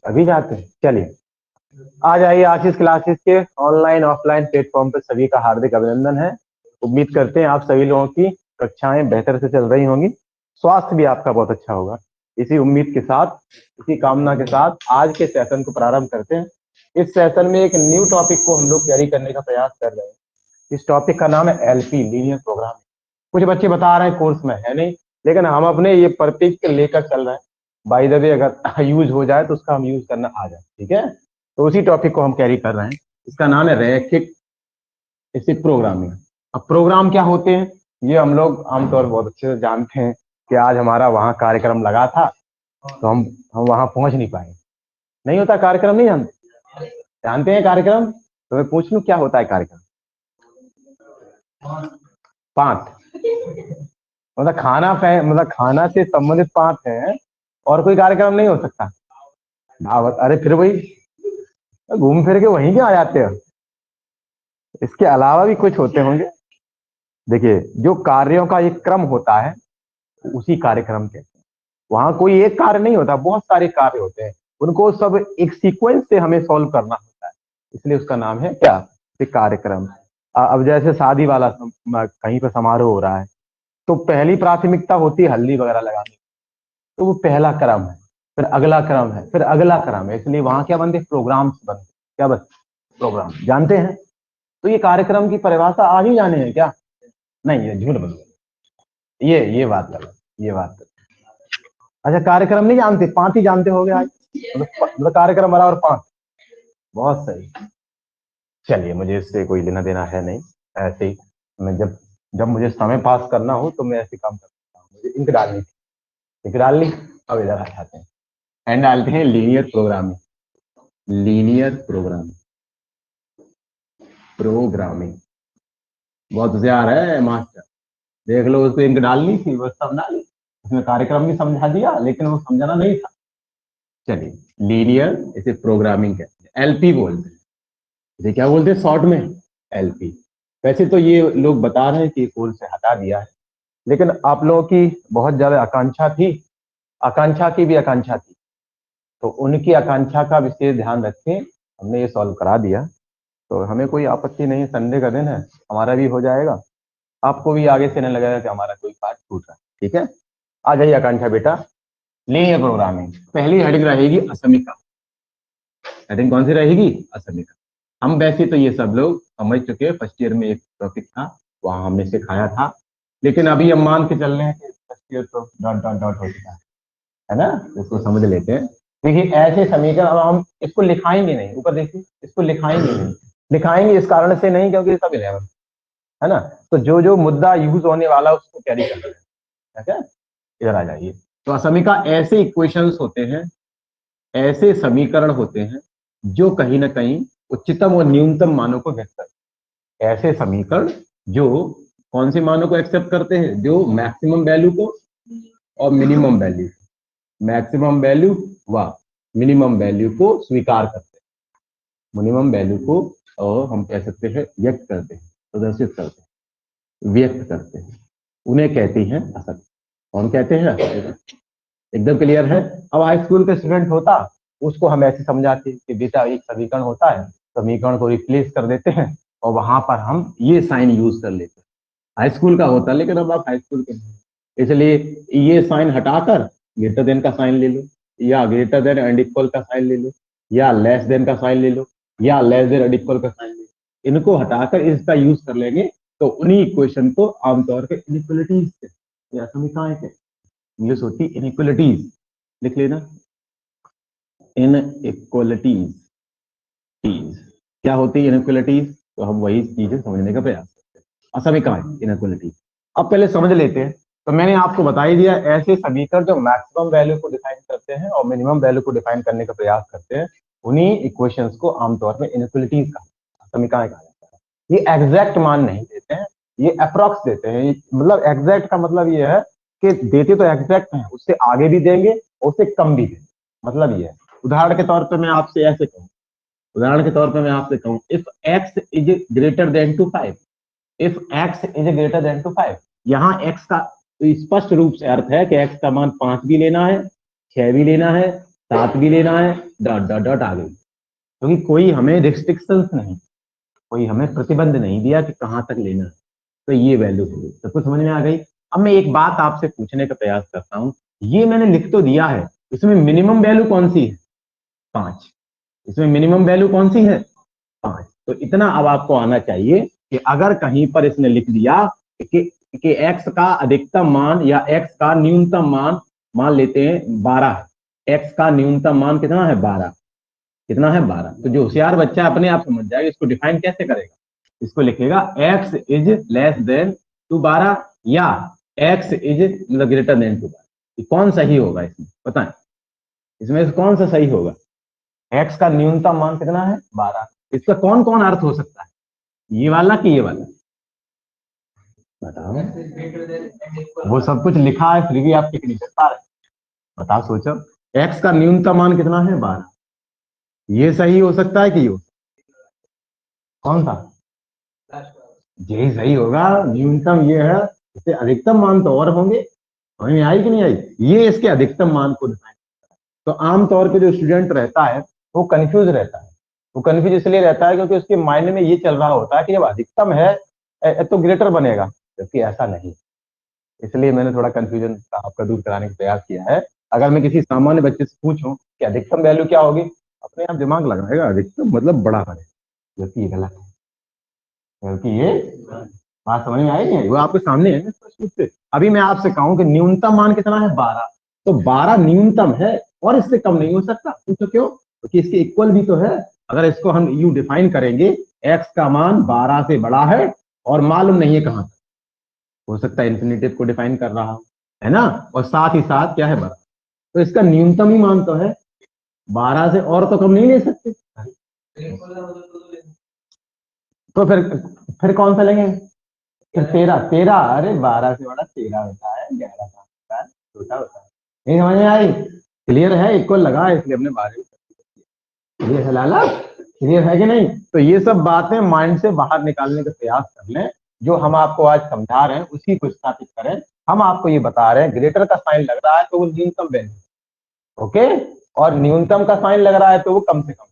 अभी जाते हैं, चलिए आ जाइए। आशीष क्लासेस के ऑनलाइन ऑफलाइन प्लेटफॉर्म पर सभी का हार्दिक अभिनंदन है। उम्मीद करते हैं आप सभी लोगों की कक्षाएं बेहतर से चल रही होंगी, स्वास्थ्य भी आपका बहुत अच्छा होगा। इसी उम्मीद के साथ, इसी कामना के साथ आज के सेशन को प्रारंभ करते हैं। इस सेशन में एक न्यू टॉपिक को हम लोग कैरी करने का प्रयास कर रहे हैं। इस टॉपिक का नाम है एलपी, लीनियर प्रोग्रामिंग। कुछ बच्चे बता रहे हैं कोर्स में है नहीं, लेकिन हम अपने ये परफेक्ट लेकर चल रहे हैं। बाय द वे अगर यूज हो जाए तो उसका हम यूज करना आ जाए, ठीक है। तो उसी टॉपिक को हम कैरी कर रहे हैं। इसका नाम है रैखिक प्रोग्रामिंग। अब प्रोग्राम क्या होते हैं ये हम लोग आमतौर पर बहुत अच्छे से जानते हैं कि आज हमारा वहाँ कार्यक्रम लगा था तो हम वहाँ पहुंच नहीं पाए। नहीं होता कार्यक्रम, नहीं जानते? जानते हैं कार्यक्रम? तो मैं पूछ लूं क्या होता है कार्यक्रम? पाठ मतलब मतलब खाना से संबंधित पाठ है और कोई कार्यक्रम नहीं हो सकता। दावत, अरे फिर वही घूम फिर के वहीं क्यों आ जाते हो? इसके अलावा भी कुछ होते होंगे। देखिए, जो कार्यों का एक क्रम होता है उसी कार्यक्रम के, वहां कोई एक कार्य नहीं होता, बहुत सारे कार्य होते हैं, उनको सब एक सीक्वेंस से हमें सॉल्व करना होता है, इसलिए उसका नाम है क्या? एक कार्यक्रम। अब जैसे शादी वाला कहीं पर समारोह हो रहा है तो पहली प्राथमिकता होती है हल्दी वगैरह लगाने, तो वो पहला क्रम है, फिर अगला क्रम है, फिर अगला क्रम है, इसलिए वहां क्या बनते? प्रोग्राम्स बनते। क्या बनते? प्रोग्राम। जानते हैं? तो ये कार्यक्रम की परिभाषा आज ही जाने हैं क्या? नहीं, ये झूठ बोल रहे। ये बात गलत, ये बात गलत। अच्छा, कार्यक्रम नहीं जानते, पांच ही जानते होगे आज। मतलब कार्यक्रम बराबर पांच। बहुत सही। चलिए, मुझे इससे कोई लेना देना है नहीं, ऐसे ही मैं जब जब मुझे समय पास करना हो तो मैं ऐसे काम कर सकता हूँ। मुझे इंक डालनी थी, इंक डालनी। अब इधर आ जाते हैं एंड डालते हैं linear programming. Linear programming, programming बहुत होशियार है मास्टर। देख लो, उसको इंक डालनी थी, वो सब डाली, उसने कार्यक्रम भी समझा दिया लेकिन वो समझाना नहीं था। चलिए, लीनियर इसे प्रोग्रामिंग कहते हैं, एलपी बोलते हैं इसे। क्या बोलते हैं शॉर्ट में? एलपी। वैसे तो ये लोग बता रहे हैं कि कोर्स से हटा दिया है, लेकिन आप लोगों की बहुत ज्यादा आकांक्षा थी, आकांक्षा की भी आकांक्षा थी, तो उनकी आकांक्षा का विशेष ध्यान रखें। हमने ये सॉल्व करा दिया तो हमें कोई आपत्ति नहीं है। संडे का दिन है, हमारा भी हो जाएगा, आपको भी आगे से नहीं लगेगा कि हमारा कोई पार्ट छूट रहा है, ठीक है। आ जाइए आकांक्षा बेटा। लीनियर प्रोग्रामिंग, पहली हेडिंग रहेगी असमिका। हेडिंग कौन सी रहेगी? असमिका। हम वैसे तो ये सब लोग समझ चुके हैं, फर्स्ट ईयर में एक टॉपिक था वहां हमने सिखाया था, लेकिन अभी हम मान के चल रहे हैं कि फर्स्ट ईयर तो डॉट डॉट डॉट हो चुका है ना, इसको समझ लेते हैं। देखिए, ऐसे समीकरण अब हम इसको लिखाएंगे नहीं, ऊपर देखिए, इसको लिखाएंगे नहीं। लिखाएंगे इस कारण से नहीं क्योंकि सब 11 है ना, तो जो जो मुद्दा यूज होने वाला उसको कैरी कर रहे हैं, ठीक है। इधर आ जाइए। तो असमिका ऐसे इक्वेशंस होते हैं, ऐसे समीकरण होते हैं जो कहीं ना कहीं उच्चतम और न्यूनतम मानों को व्यक्त करते हैं। ऐसे समीकरण जो कौन से मानों को एक्सेप्ट करते हैं? जो मैक्सिमम वैल्यू को और मिनिमम वैल्यू, मैक्सिमम वैल्यू व मिनिमम वैल्यू को स्वीकार करते हैं। मिनिमम वैल्यू को और हम कह सकते हैं व्यक्त करते हैं, प्रदर्शित करते हैं, व्यक्त करते हैं, उन्हें कहती हैं असमिका। कौन कहते हैं? एकदम क्लियर है। अब हाई स्कूल का स्टूडेंट होता, उसको हम ऐसे समझाते कि बेटा एक समीकरण होता है, समीकरण को रिप्लेस कर देते हैं और वहां पर हम ये साइन यूज कर लेते हैं। हाई स्कूल का होता, लेकिन अब आप हाई स्कूल के नहीं, इसलिए ये साइन हटाकर ग्रेटर देन का साइन ले लो, या ग्रेटर देन एंड इक्वल का साइन ले लो, या लेस देन का साइन ले लो, या लेस देन एंड इक्वल का साइन ले लो। इनको हटाकर इसका यूज कर लेंगे तो उन्हीं इक्वेशन को आमतौर पर इनइक्वलिटीज या समीकरण के इंग्लिश होती है इनइक्वलिटीज। लिख लेना, इनइक्वलिटीज। क्या होती है इनइक्वलिटीज? तो हम वही चीजें समझने का प्रयास करते हैं। असमीकरण, इनइक्वलिटीज। अब पहले समझ लेते हैं। तो मैंने आपको बता ही दिया, ऐसे समीकरण जो मैक्सिमम वैल्यू को डिफाइन करते हैं और मिनिमम वैल्यू को डिफाइन करने का प्रयास करते हैं, उन्हीं इक्वेशंस को आमतौर पर इनइक्वलिटीज का समीकरण कहा जाता है। ये एग्जैक्ट मान नहीं देते हैं, ये अप्रॉक्स देते हैं। मतलब एग्जैक्ट का मतलब ये है कि देते तो एग्जैक्ट हैं, उससे आगे भी देंगे और उससे कम भी देंगे, मतलब ये है। उदाहरण के तौर पे मैं आपसे ऐसे कहूँ, उदाहरण के तौर पे मैं आपसे कहूँ, if x is greater than to 5, if x is greater than to 5, यहाँ x का स्पष्ट रूप से अर्थ है कि x का मान 5 भी लेना है, 6 भी लेना है, सात भी लेना है, डॉट डॉट डॉट आगे, क्योंकि कोई हमें रिस्ट्रिक्शंस नहीं, कोई हमें प्रतिबंध नहीं दिया कि कहाँ तक लेना है। तो ये वैल्यू होगी, सबको समझ में आ गई। अब मैं एक बात आपसे पूछने का प्रयास करता हूँ, ये मैंने लिख तो दिया है, इसमें मिनिमम वैल्यू कौन सी है? 5। इसमें मिनिमम वैल्यू कौन सी है? 5। तो इतना अब आपको आना चाहिए कि अगर कहीं पर इसने लिख दिया कि x का अधिकतम मान या x का न्यूनतम मान, मान लेते हैं 12 है, x का न्यूनतम मान कितना है? 12। कितना है? 12। तो जो होशियार बच्चा अपने आप समझ जाएगा, इसको डिफाइन कैसे करेगा? इसको लिखेगा x is less than to 12 या x is greater than to 12। कौन सही होगा इसमें बताएं? इसमें से कौन सा सही होगा? x का न्यूनतम मान कितना है? 12। इसका कौन कौन अर्थ हो सकता है? ये वाला कि ये वाला? बताओ। वो सब कुछ लिखा है फिर भी आप टिक नहीं कर पा रहे। बताओ, सोचो। x का न्यूनतम मान कितना है? 12। ये सही हो सकता है कि ये? कौन सा? यही सही होगा। न्यूनतम ये है, इससे अधिकतम मान तो और होंगे। समझ में आई कि नहीं आई? ये इसके अधिकतम मान को डिफाइन। तो आमतौर पे जो स्टूडेंट रहता है वो कंफ्यूज रहता है। वो कंफ्यूज इसलिए रहता है क्योंकि उसके माइंड में ये चल रहा होता है कि जब अधिकतम है तो ग्रेटर बनेगा, जबकि ऐसा नहीं। इसलिए मैंने थोड़ा कंफ्यूजन आपका दूर कराने का प्रयास किया है। अगर मैं किसी सामान्य बच्चे से पूछूं कि अधिकतम वैल्यू क्या होगी, अपने आप दिमाग लगाएगा अधिकतम मतलब बड़ा बनेगा, जबकि ये गलत है। क्योंकि ये बात समझ में आई नहीं? वो आपके सामने है स्पष्ट रूप से। अभी मैं आपसे कहूं कि न्यूनतम मान कितना है? 12। तो 12 न्यूनतम है और इससे कम नहीं हो सकता। पूछो क्यों? क्योंकि इसके इक्वल भी तो है। अगर इसको हम यू डिफाइन करेंगे, x का मान 12 से बड़ा है और मालूम नहीं है कहां तक, हो सकता है इंफिनिटिव को डिफाइन कर रहा हूं, है ना? और साथ ही साथ क्या है? 12। तो इसका न्यूनतम ही मान तो है 12 से, और तो कम नहीं ले सकते। तो फिर कौन सा लेंगे? फिर 13। 13? अरे 12 से बड़ा 13 होता है, 11 का होता है, छोटा होता है। नहीं समझ में आई? क्लियर है? इक्वल लगा है इसलिए हमने 12। क्लियर है लाला? क्लियर है कि नहीं? तो ये सब बातें माइंड से बाहर निकालने का प्रयास कर लें। जो हम आपको आज समझा रहे हैं उसी को स्थापित करें। हम आपको ये बता रहे हैं ग्रेटर का साइन लग रहा है तो वो न्यूनतम वैल्यू, ओके, और न्यूनतम का साइन लग रहा है तो वो कम से कम,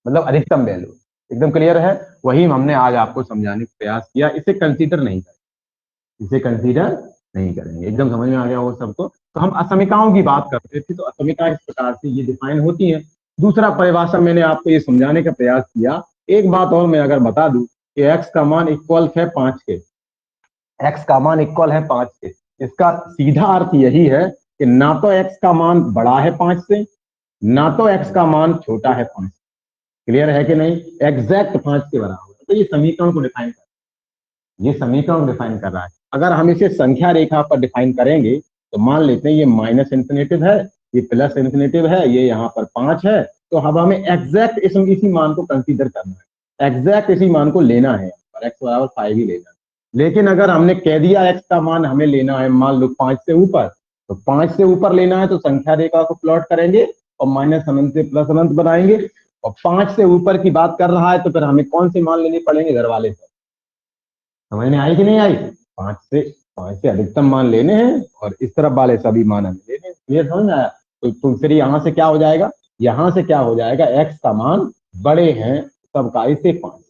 मतलब अधिकतम वैल्यू। एकदम क्लियर है? वही हमने आज आपको समझाने का प्रयास किया। इसे कंसीडर नहीं करें, इसे कंसीडर नहीं करेंगे। एकदम समझ में आ गया वो सबको? तो हम असमिकाओं की बात करते थे, तो असमिका इस प्रकार से ये डिफाइन होती है। दूसरा परिभाषा मैंने आपको ये समझाने का प्रयास किया। एक बात और मैं अगर बता दूं कि x का मान इक्वल है 5 के, x का मान इक्वल है 5 के, इसका सीधा अर्थ यही है कि ना तो x का मान बड़ा है 5 से, ना तो x का मान छोटा है 5। क्लियर है कि नहीं? एग्जैक्ट 5 के बराबर। तो ये समीकरण को डिफाइन कर, ये समीकरण डिफाइन कर रहा है। अगर हम इसे संख्या रेखा पर डिफाइन करेंगे तो मान लेते हैं ये माइनस इंफिनिटिव है, ये प्लस इंफिनिटिव है, ये यहाँ पर 5 है। तो अब हमें एग्जैक्ट इसी मान को कंसीडर करना है, एग्जैक्ट इसी मान को लेना है, एक्स बराबर 5 ही लेना है। लेकिन अगर हमने कह दिया एक्स का मान हमें लेना है मान लो 5 से ऊपर, तो 5 से ऊपर लेना है तो संख्या रेखा को प्लॉट करेंगे और माइनस अनंत से प्लस अनंत बनाएंगे। और 5 से ऊपर की बात कर रहा है तो फिर हमें कौन से मान लेने पड़ेंगे? घर वाले से। समझ में आई कि नहीं आई? 5 से अधिकतम मान लेने हैं और इस तरफ वाले सभी मान हमें लेने हैं। क्लियर समझ में आया? तो फिर यहाँ से क्या हो जाएगा? यहाँ से क्या हो जाएगा? x का मान बड़े हैं सबका इससे 5।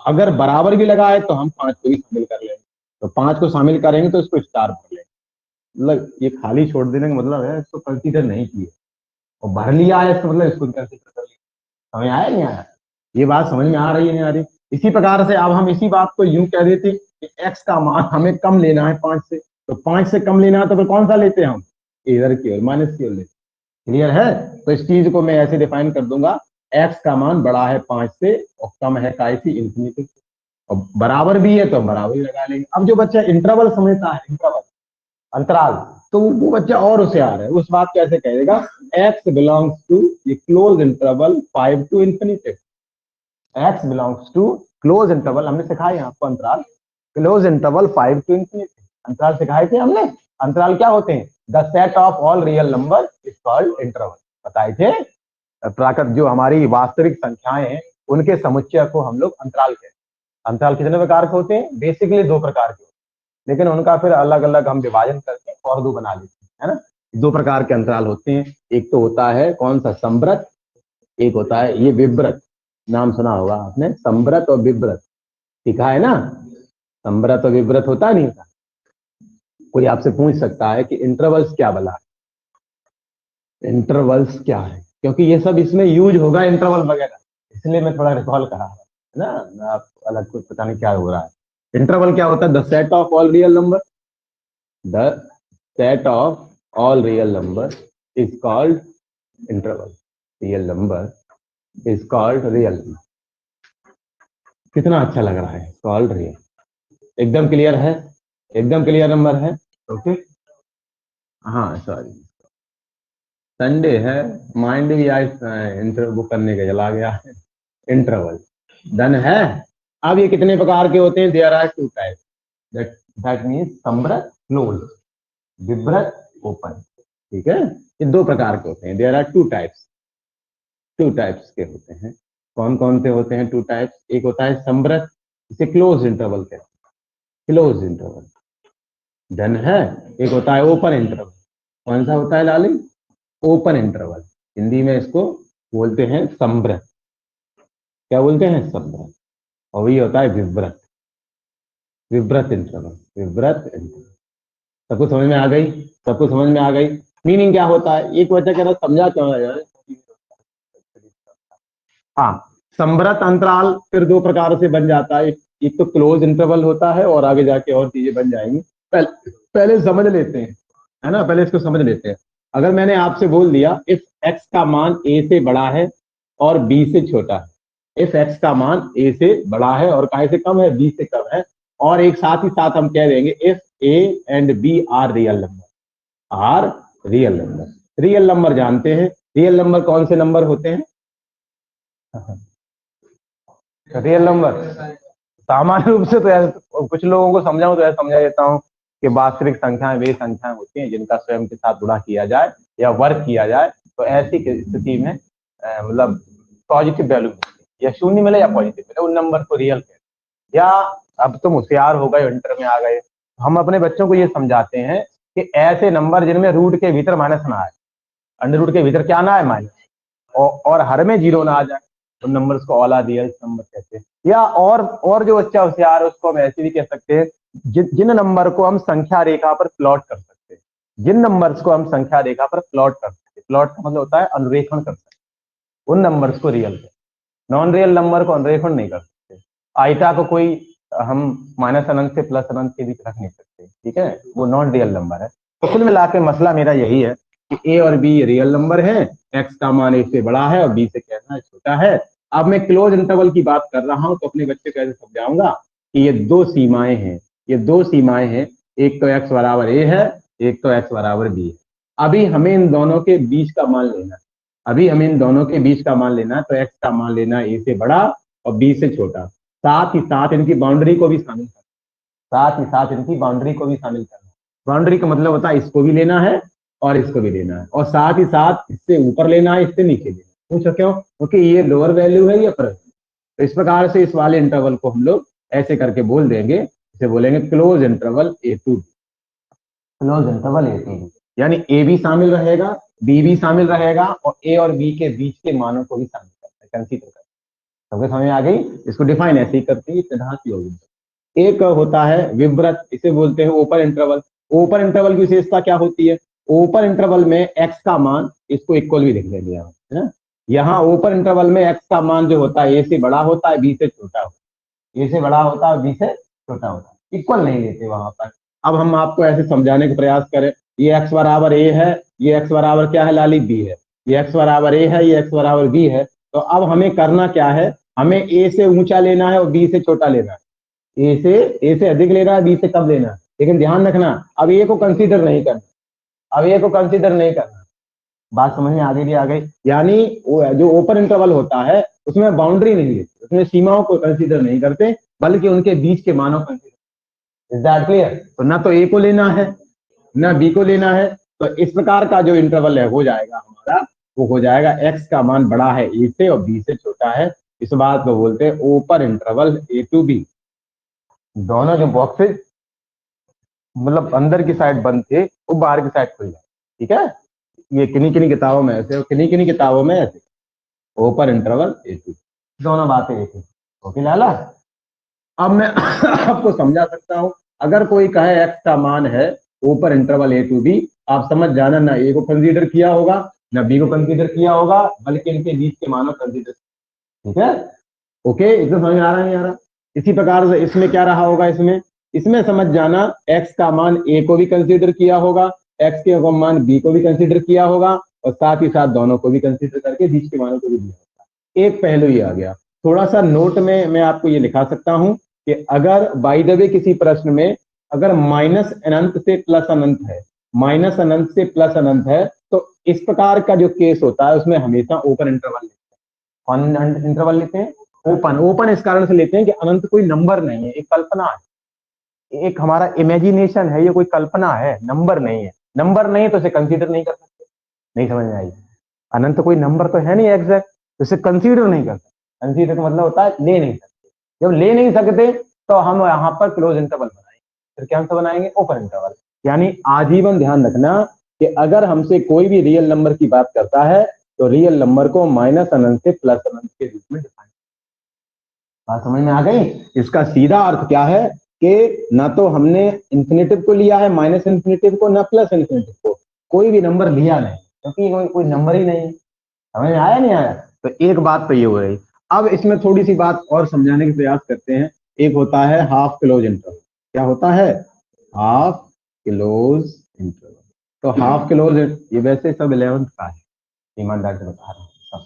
अगर बराबर भी लगा है तो हम 5 को भी शामिल कर लेंगे। तो 5 को शामिल करेंगे तो इसको स्टार भर लेंगे। मतलब ये खाली छोड़ देने का मतलब है इसको कंसीडर नहीं किए और भर लिया है, इसका मतलब इसको कंसीडर कर लिया। समझ आया नहीं आया? ये बात समझ में आ रही है नहीं आ रही? इसी प्रकार से अब हम इसी बात को यूं कह देते कि x का मान हमें कम लेना है 5 से, तो 5 से कम लेना है तो फिर कौन सा लेते हैं हम? इधर की ओर, माइनस की ओर लेते। क्लियर है? तो इस चीज को मैं ऐसे डिफाइन कर दूंगा, x का मान बड़ा है 5 से और कम है काय से? इंफिनिटी। और बराबर भी है तो बराबर ही लगा लेंगे। अब जो बच्चा इंटरवल समझता है, इंटरवल अंतराल, तो वो बच्चा और होशियार है। उस बात कैसे कहेगा? x बिलोंग्स टू ये close interval 5 to infinity. x belongs to close interval, हमने सिखाया आपको अंतराल, क्लोज इंटरवल 5 टू इंफिनिटी। अंतराल सिखाए थे हमने। अंतराल क्या होते हैं? The set of all real number is called interval. बताए थे? प्राकृत जो हमारी वास्तविक संख्याएं हैं उनके समुच्चय को हम लोग अंतराल कहते हैं। अंतराल कितने प्रकार के होते हैं? बेसिकली 2 प्रकार के होते हैं, लेकिन उनका फिर अलग अलग हम विभाजन करके और 2 बना लेते हैं, है ना? दो प्रकार के अंतराल होते हैं, एक तो होता है कौन सा, संवृत, एक होता है ये विव्रत। नाम सुना होगा आपने, संवृत और विव्रत, लिखा है ना, संवृत और विव्रत होता नहीं था। कोई आपसे पूछ सकता है कि इंटरवल्स क्या बला, इंटरवल्स क्या है, क्योंकि ये सब इसमें यूज होगा इंटरवल वगैरह, इसलिए मैं थोड़ा रिकॉल करा है ना, आप अलग कुछ पता नहीं क्या हो रहा है। इंटरवल क्या होता है, the set of all real number, the set of all real number is called interval, real number is called real number. कितना अच्छा लग रहा है, कॉल्ड रियल, एकदम क्लियर है, एकदम क्लियर नंबर है। ओके, हाँ सॉरी, संडे है, माइंड भी आज इंटरव्यू करने का चला गया है। इंटरवल डन है। अब ये कितने प्रकार के होते हैं, there are two type, that means संवृत क्लोज, विव्रत ओपन, ठीक है, ये दो प्रकार के होते हैं, there are two types, two types के होते हैं। कौन कौन से होते हैं टू टाइप्स, एक होता है संवृत, इसे क्लोज इंटरवल कहते हैं, क्लोज इंटरवल, डन है। एक होता है ओपन इंटरवल, कौन सा होता है लाली, ओपन इंटरवल, हिंदी में इसको बोलते हैं संवृत, क्या बोलते हैं, संवृत। और वही होता है विव्रत, विव्रत इंटरवल, विव्रत इंटरवल। सबको समझ में आ गई, सबको समझ में आ गई। मीनिंग क्या होता है, एक वजह कहना समझा क्यों है यार। हाँ, संवृत अंतराल फिर दो प्रकार से बन जाता है, एक तो क्लोज इंटरवल होता है और आगे जाके और चीजें बन जाएंगी, पहले समझ लेते हैं, है ना, पहले इसको समझ लेते हैं। अगर मैंने आपसे बोल दिया इफ एक्स का मान ए से बड़ा है और बी से छोटा है, इफ एक्स का मान ए से बड़ा है और काय से कम है, बी से कम है, और एक साथ ही साथ हम कह देंगे if A and B are real number, are real number. Real number जानते हैं, रियल नंबर कौन से नंबर होते हैं, रियल नंबर सामान्य रूप से तो कुछ लोगों को समझाऊं तो ऐसा समझा देता हूं कि वास्तविक संख्याएं वे संख्याएं होती हैं जिनका स्वयं के साथ गुणा किया जाए या वर्ग किया जाए, तो ऐसी स्थिति में मतलब पॉजिटिव वैल्यू या शून्य मिले या पॉजिटिव मिले, उन नंबर को रियल कहते हैं। या अब तुम होशियार हो गए, इंटर में आ गए, हम अपने बच्चों को ये समझाते हैं कि ऐसे नंबर जिनमें रूट के भीतर माइनस ना आए, अंडर रूट के भीतर क्या ना आए, माइनस, और हर में जीरो ना आ जाए, उन नंबर्स को ऑल आर रियल नंबर कहते हैं। या और जो बच्चा होशियार है उसको हम ऐसे भी कह सकते हैं, जिन नंबर को हम संख्या रेखा पर प्लॉट कर सकते हैं, जिन नंबर्स को हम संख्या रेखा पर प्लॉट कर सकते हैं, प्लॉट का मतलब होता है अनुरेखण कर सकते हैं, उन नंबर्स को रियल कहते हैं। नॉन रियल नंबर को अनुरेखण नहीं कर सकते, आइटा को कोई हम माइनस अनंत से प्लस अनंत के बीच रख नहीं सकते, ठीक है, वो नॉन रियल नंबर है। तो कुल मिला के मसला मेरा यही है कि ए और बी रियल नंबर है, एक्स का मान ए से बड़ा है और बी से कहना छोटा है। अब मैं क्लोज इंटरवल की बात कर रहा हूं तो अपने बच्चे को ऐसे समझाऊंगा कि ये दो सीमाएं हैं, ये दो सीमाएं हैं, एक तो एक्स बराबर ए है, एक तो एक्स बराबर बी है। अभी हमें इन दोनों के बीच का मान लेना है, अभी हमें इन दोनों के बीच का मान लेना है, तो एक्स का मान लेना है ए से बड़ा और बी से छोटा, साथ ही साथ इनकी बाउंड्री को भी शामिल करना, साथ ही साथ इनकी बाउंड्री को भी शामिल करना। बाउंड्री का मतलब होता है इसको भी लेना है और इसको भी लेना है, और साथ ही साथ इससे ऊपर लेना है, इससे नीचे लेना है। पूछो क्यों, क्योंकि ये लोअर वैल्यू है, ये अपर वैल्यू। तो इस प्रकार से इस वाले इंटरवल को हम लोग ऐसे करके बोल देंगे, इसे बोलेंगे close interval A to B, close interval A to B, यानी ए भी शामिल रहेगा, बी भी शामिल रहेगा, और ए और बी के बीच के मानों को भी शामिल करता है, कंसीडर करता है। सबके समझ में आ गई, इसको डिफाइन ऐसे ही करते हैं, सिद्धांत योग। एक होता है विव्रत, इसे बोलते हैं ओपन इंटरवल। ओपन इंटरवल की विशेषता क्या होती है, ओपन इंटरवल में एक्स का मान, इसको इक्वल भी लिख देंगे है ना, यहाँ ओपन इंटरवल में एक्स का मान जो होता है ए से बड़ा होता है, बी से छोटा होता है, ए से बड़ा होता है, बी से छोटा होता है, इक्वल नहीं लेते वहां पर। अब हम आपको ऐसे समझाने का प्रयास करें, ये एक्स बराबर ए है, ये एक्स बराबर क्या है लाली, बी है, ये एक्स बराबर ए है, ये एक्स बराबर बी है। तो अब हमें करना क्या है, हमें ए से ऊंचा लेना है और बी से छोटा लेना है, ए से अधिक लेना है, बी से कम लेना है। लेकिन ध्यान रखना, अब ए को कंसीडर नहीं करना, अब ए को कंसीडर नहीं करना। बात समझ में आगे भी आ गई, यानी जो ओपन इंटरवल होता है उसमें बाउंड्री नहीं लेते, उसमें सीमाओं को कंसीडर नहीं करते, बल्कि उनके बीच के मानों को कंसीडर। Is that clear? तो ना तो ए को लेना है ना बी को लेना है, तो इस प्रकार का जो इंटरवल है हो जाएगा हमारा, वो हो जाएगा एक्स का मान बड़ा है ए से और बी से छोटा है, इस बात को बोलते हैं open interval A to B. दोनों जो बॉक्सेस मतलब अंदर की साइड बंद थे वो बाहर की साइड खुल जाए, ठीक है, ये किन्हीं किन्हीं किताबों में ऐसे और किन्हीं किन्हीं किताबों में ऐसे, ओपन इंटरवल A2, दोनों बातें एक ही। ओके लाला, अब मैं आपको समझा सकता हूं, अगर कोई कहे x का मान है ऊपर इंटरवल A2B, आप समझ जाना ना A को कंसीडर किया होगा ना B को कंसीडर किया होगा, बल्कि इनके बीच के मानों कंसीडर। ठीक है, ओके, एकदम समझ में आ रहा है नहीं आ रहा? इसी प्रकार से इसमें क्या रहा होगा, इसमें इसमें समझ जाना x का मान A को भी कंसीडर किया होगा, x के मान B को भी कंसीडर किया होगा, और साथ ही साथ दोनों को भी कंसीडर करके बीच के मानों को भी दिया होगा। एक पहलू ये आ गया। थोड़ा सा नोट में मैं आपको ये लिखा सकता हूं कि अगर बाय द वे किसी प्रश्न में अगर माइनस अनंत से प्लस अनंत है, माइनस अनंत से प्लस अनंत है, तो इस प्रकार का जो केस होता है उसमें हमेशा ओपन इंटरवल लेते हैं। कौन इंटरवल लेते हैं? ओपन। ओपन इस कारण से लेते हैं कि अनंत कोई नंबर नहीं है, एक कल्पना है, एक हमारा इमेजिनेशन है, ये कोई कल्पना है, नंबर नहीं है। नंबर नहीं तो इसे कंसीडर नहीं कर सकते। नहीं समझ में आई? अनंत कोई नंबर तो है नहीं एग्जैक्ट, तो इसे कंसीडर नहीं कर सकते। कंसीडर का मतलब होता है ले नहीं सकते। जब ले नहीं सकते तो हम यहाँ पर क्लोज इंटरवल बनाएंगे। फिर क्या आंसर बनाएंगे? Open interval. यानी आजीवन ध्यान रखना कि अगर हमसे कोई भी रियल नंबर की बात करता है तो रियल नंबर को माइनस अनंत से प्लस अनंत के रूप में डिफाइन। बात समझ में आ गई? इसका सीधा अर्थ क्या है कि ना तो हमने इंफिनिटिव को लिया है माइनस इंफिनिटिव को, ना प्लस इंफिनिटिव को, कोई भी नंबर लिया नहीं, क्योंकि कोई नंबर ही नहीं है। समझ में आया नहीं आया? तो एक बात तो ये हो रही। अब इसमें थोड़ी सी बात और समझाने का प्रयास करते हैं। एक होता है हाफ क्लोज इंटरवल। क्या होता है? Half close interval. तो हाफ क्लोज, ये वैसे सब 11th का है, ईमानदार से बता रहा हूँ सब।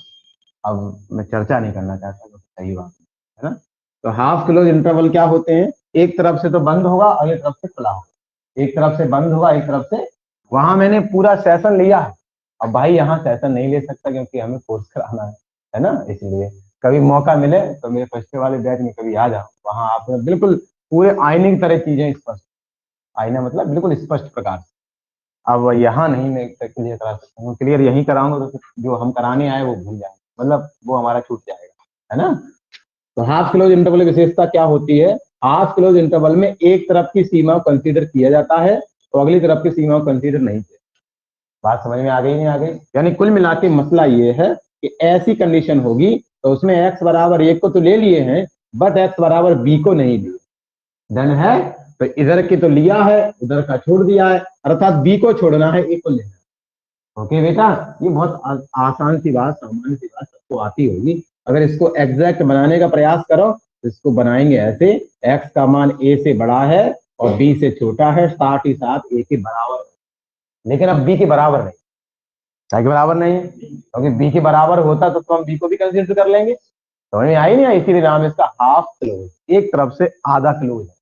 अब मैं चर्चा नहीं करना चाहता, तो सही बात है ना। तो हाफ क्लोज इंटरवल क्या होते हैं? एक तरफ से तो बंद होगा और एक तरफ से खुला होगा, एक तरफ से बंद होगा एक तरफ से। वहां मैंने पूरा सेशन लिया है, अब भाई यहाँ सेशन नहीं ले सकता क्योंकि हमें कोर्स कराना है ना, इसलिए कभी मौका मिले तो मेरे फर्स्ट वाले बैच में कभी आ जाओ, वहां आप बिल्कुल पूरे आईने की तरह चीजें स्पष्ट, आईना मतलब बिल्कुल स्पष्ट प्रकार से। अब यहाँ नहीं मैं क्लियर करा सकता हूँ, क्लियर यहीं कराऊंगा तो जो हम कराने आए वो भूल जाएंगे, मतलब वो हमारा छूट जाएगा, है ना। तो हाफ क्लोज इंटरवल की विशेषता क्या होती है? हाफ क्लोज इंटरवल में एक तरफ की सीमा को कंसीडर किया जाता है तो अगली तरफ की सीमा को कंसीडर नहीं किया। बात समझ में आ गई नहीं आ गई? यानी कुल मिला के मसला ये है कि ऐसी कंडीशन होगी तो उसमें x बराबर 1 को तो ले लिए हैं, बट x बराबर b को नहीं लिए। डन है? तो इधर की तो लिया है, उधर का छोड़ दिया है, अर्थात b को छोड़ना है, a को लेना है। ओके बेटा, ये बहुत आसान सी बात, सामान्य सी बात, सबको आती होगी। अगर इसको एग्जैक्ट बनाने का प्रयास करो तो इसको बनाएंगे ऐसे, x का मान a से बड़ा है और b से छोटा है, साथ ही साथ a के बराबर, लेकिन अब b के बराबर नहीं। क्या के बराबर नहीं है? क्योंकि b के बराबर होता तो हम b को भी कंसीडर कर लेंगे। समझ में आई नहीं आई? इसीलिए नाम इसका हाफ क्लोज, एक तरफ से आधा क्लोज है,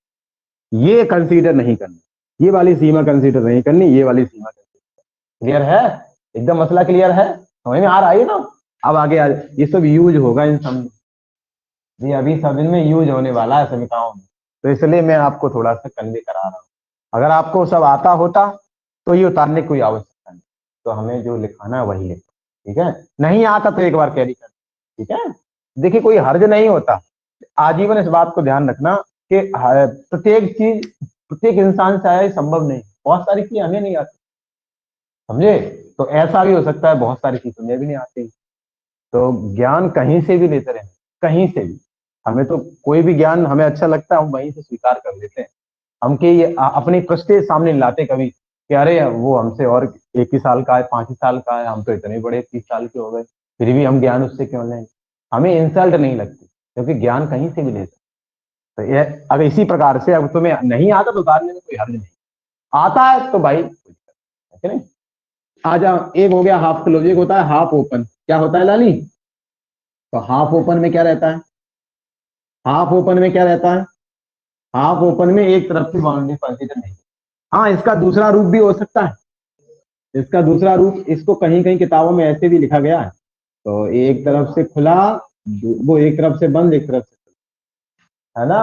ये कंसीडर नहीं करना, ये वाली सीमा कंसीडर नहीं करनी, ये वाली सीमा कंसीडर। क्लियर है? एकदम मसला क्लियर है? समझ में आ रहा है ना? अब आगे ये सब यूज होगा इन सब, ये अभी सब इनमें यूज होने वाला है समीकरणों में, तो इसलिए मैं आपको थोड़ा सा कन्वे करा रहा हूँ। अगर आपको सब आता होता तो ये उतारने की कोई आवश्यकता नहीं, तो हमें जो लिखाना है वही लिखो, ठीक है। नहीं आता तो एक बार कैरी कर, ठीक है। देखिए कोई हर्ज नहीं होता, आजीवन इस बात को ध्यान रखना कि प्रत्येक चीज प्रत्येक इंसान से आया संभव नहीं, बहुत सारी चीजें हमें नहीं आती, समझे। तो ऐसा भी हो सकता है बहुत सारी चीजें हमें भी नहीं आती। तो ज्ञान कहीं से भी लेते रहे, कहीं से भी। हमें तो कोई भी ज्ञान हमें अच्छा लगता है हम वहीं से स्वीकार कर लेते हैं। हम के ये अपनी प्रश्न सामने लाते कभी कि अरे वो हमसे और 1 ही साल का है, 5 ही साल का है, हम तो इतने बड़े 30 साल के हो गए, फिर भी हम ज्ञान उससे क्यों लें। हमें इंसल्ट नहीं लगती क्योंकि ज्ञान कहीं से भी ले सकते। तो ये अगर इसी प्रकार से अब तुम्हें नहीं आता तो उतारने में कोई हर्ज नहीं, आता है तो भाई है नहीं। आ जाओ, एक हो गया हाफ क्लोज, एक होता है हाफ ओपन। क्या होता है लाली? तो हाफ ओपन में क्या रहता है? हाफ ओपन में क्या रहता है? हाफ ओपन में एक तरफ की बाउंड्री कंसीडर नहीं। हाँ, इसका दूसरा रूप भी हो सकता है, इसका दूसरा रूप, इसको कहीं कहीं किताबों में ऐसे भी लिखा गया है। तो एक तरफ से खुला, वो एक तरफ से बंद, एक तरफ से, है ना।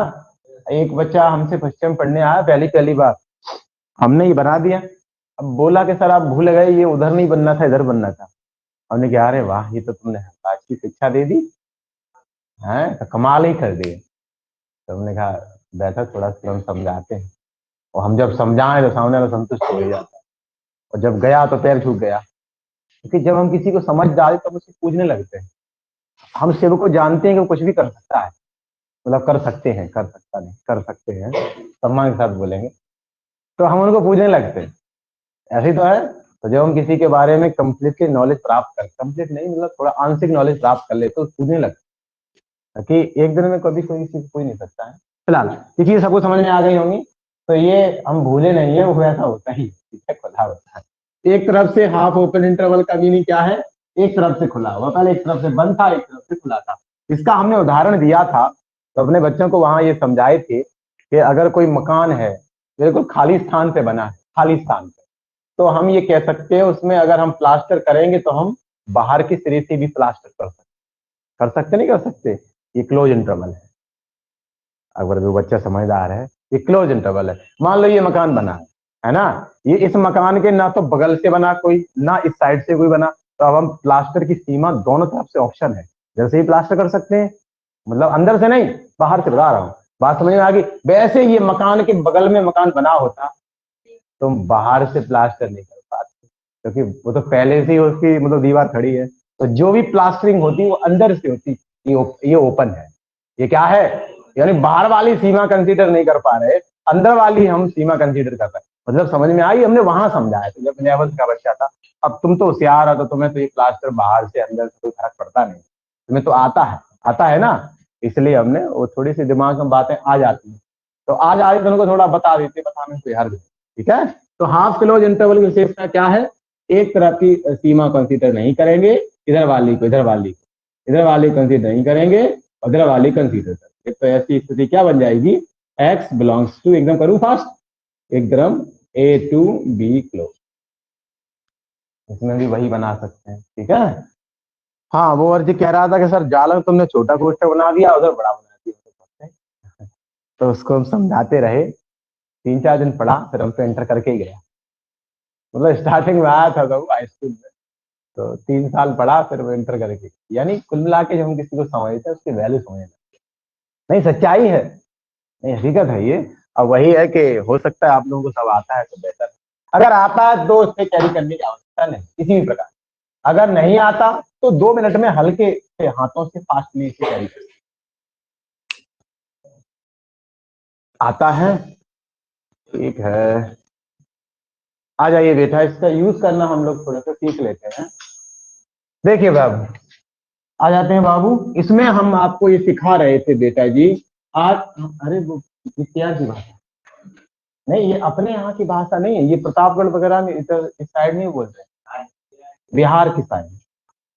एक बच्चा हमसे पश्चिम पढ़ने आया पहली पहली बार, हमने ये बना दिया। अब बोला कि सर आप भूल गए, ये उधर नहीं बनना था इधर बनना था। हमने कहा अरे वाह, ये तो तुमने आज की शिक्षा दे दी है, तो कमाल ही कर दिए। तो हमने कहा बैठा थोड़ा सा हम समझाते हैं, और हम जब समझाएं तो सामने वाला संतुष्ट हो जाता है। और जब गया तो पैर छूट गया। क्योंकि जब हम किसी को समझ डाले तब उससे पूछने लगते हैं। हम शिव को जानते हैं कि वो कुछ भी कर सकता है, मतलब कर सकते हैं, कर सकता नहीं, कर सकते हैं, सम्मान के साथ बोलेंगे, तो हम उनको पूछने लगते हैं। ऐसे ही तो है। तो जब हम किसी के बारे में कंप्लीटली नॉलेज प्राप्त कर, कंप्लीट नहीं मतलब थोड़ा आंशिक नॉलेज प्राप्त कर ले तो पूछने लगते हैं कि एक दिन में कभी कोई चीज पूछ नहीं सकता है। फिलहाल ये चीज सबको समझ में आ गई होंगी, तो ये हम भूले नहीं है, वो ऐसा होता ही, ठीक है, खुला होता है। एक तरफ से हाफ ओपन इंटरवल का मीनिंग क्या है? एक तरफ से खुला हुआ, पहले एक तरफ से बंद था, एक तरफ से खुला था। इसका हमने उदाहरण दिया था, तो अपने बच्चों को वहां ये समझाए थे कि अगर कोई मकान है बिल्कुल खाली स्थान पे बना है, खाली स्थान पे, तो हम ये कह सकते हैं उसमें अगर हम प्लास्टर करेंगे तो हम बाहर की सिरे से भी प्लास्टर कर सकते नहीं कर सकते, ये क्लोज इंटरवल है। अगर जो बच्चा समझदार है, ये क्लोज इंटरवल है। मान लो ये मकान बना है ना, ये इस मकान के ना तो बगल से बना कोई, ना इस साइड से कोई बना, तो अब हम प्लास्टर की सीमा दोनों तरफ से ऑप्शन है, जैसे ही प्लास्टर कर सकते हैं, मतलब अंदर से नहीं बाहर से, बता रहा हूँ, बात समझ में आ गई। वैसे ये मकान के बगल में मकान बना होता तो बाहर से प्लास्टर नहीं कर पाते, क्योंकि वो तो पहले से ही उसकी मतलब दीवार खड़ी है। तो जो भी प्लास्टरिंग होती है वो अंदर से होती, ये ओपन है, ये क्या है, यानी बाहर वाली सीमा कंसीडर नहीं कर पा रहे, अंदर वाली हम सीमा कंसीडर कर रहे हैं। मतलब समझ में आई, हमने वहां समझाया था जब 11th का बच्चा था। अब तुम तो होशियार हो, तो तुम्हें तो ये प्लास्टर बाहर से अंदर से कोई फर्क पड़ता नहीं, तुम्हें तो आता है ना, इसलिए हमने वो थोड़ी सी दिमाग में बातें आ जाती हैं, तो आज तुमको थोड़ा बता देते, बताने को यार, ठीक है। तो हाफ क्लोज इंटरवल की विशेषता क्या है? एक तरफ की सीमा कंसीडर नहीं करेंगे, इधर वाली को इधर वाली कंसीडर नहीं करेंगे, इधर वाली कंसीडर करेंगे, तो ऐसी स्थिति क्या बन जाएगी? x बिलोंग्स टू, एकदम करूं फास्ट, एकदम a टू b क्लोज। इसमें भी वही बना सकते हैं, ठीक है। हाँ, वो अर्जी कह रहा था कि सर जालम तुमने छोटा कोष्टक बना दिया, उधर बड़ा बना दिया, तो उसको हम समझाते रहे, 3-4 दिन पढ़ा, फिर हम तो एंटर करके ही गया। मतलब स्टार्टिंग में आया था तो हाई स्कूल में, तो 3 साल पढ़ा, फिर वो एंटर करके, यानी कुल मिला के जब हम किसी को समझते हैं उसकी वैल्यू समझने लगते हैं। नहीं, सच्चाई है, नहीं हकीकत है ये। अब वही है कि हो सकता है आप लोगों को सब आता है तो बेहतर है, अगर आता है तो उससे कैरी करने की आवश्यकता नहीं किसी भी प्रकार, अगर नहीं आता तो 2 मिनट में हल्के से हाथों से फास्टली इसे कैरी कर, आता है, ठीक है। आ जाइए बेटा, इसका यूज करना हम लोग थोड़ा सा सीख लेते हैं। देखिए बाबू, आ जाते हैं बाबू, इसमें हम आपको ये सिखा रहे थे बेटा जी आज, अरे वो क्या की भाषा नहीं, ये अपने यहाँ की भाषा नहीं है, ये प्रतापगढ़ वगैरह में इधर इस साइड नहीं बोल रहे, बिहार की साइड,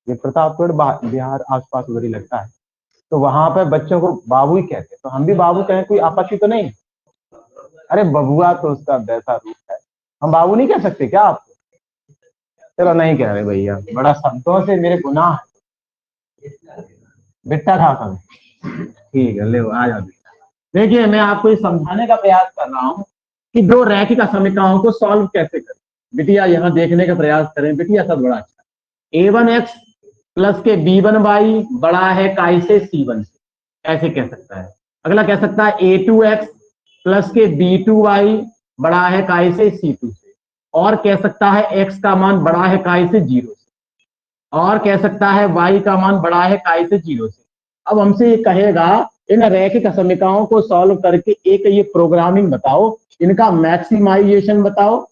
ये प्रतापगढ़ बिहार आसपास उधर ही लगता है, तो वहां पे बच्चों को बाबू ही कहते हैं, तो हम भी बाबू कहें, कोई आपत्ति तो नहीं। अरे बबुआ तो उसका वैसा रूप है, हम बाबू नहीं कह सकते क्या आपको? चलो नहीं कह रहे भैया, बड़ा शब्दों से मेरे गुनाह है, बिट्टा था सब, ठीक है, ले आ जाओ। देखिए मैं आपको ये समझाने का प्रयास कर रहा हूँ कि दो रैखिक समीकरणों को सॉल्व कैसे करें। बिटिया यहाँ देखने का प्रयास करें, बिटिया सब बड़ा अच्छा, a1x प्लस के b1y बड़ा है काई से c1 से, ऐसे कह सकता है। अगला कह सकता है a2x प्लस के b2y बड़ा है काई से c2 से, और कह सकता है x का मान बड़ा है काई से 0 से, और कह सकता है y का मान बड़ा है काई से 0 से। अब हमसे ये कहेगा इन रैखिक समीकरणों को सॉल्व करके एक ये प्रोग्रामिंग बताओ, इनका मैक्सिमाइजेशन बताओ,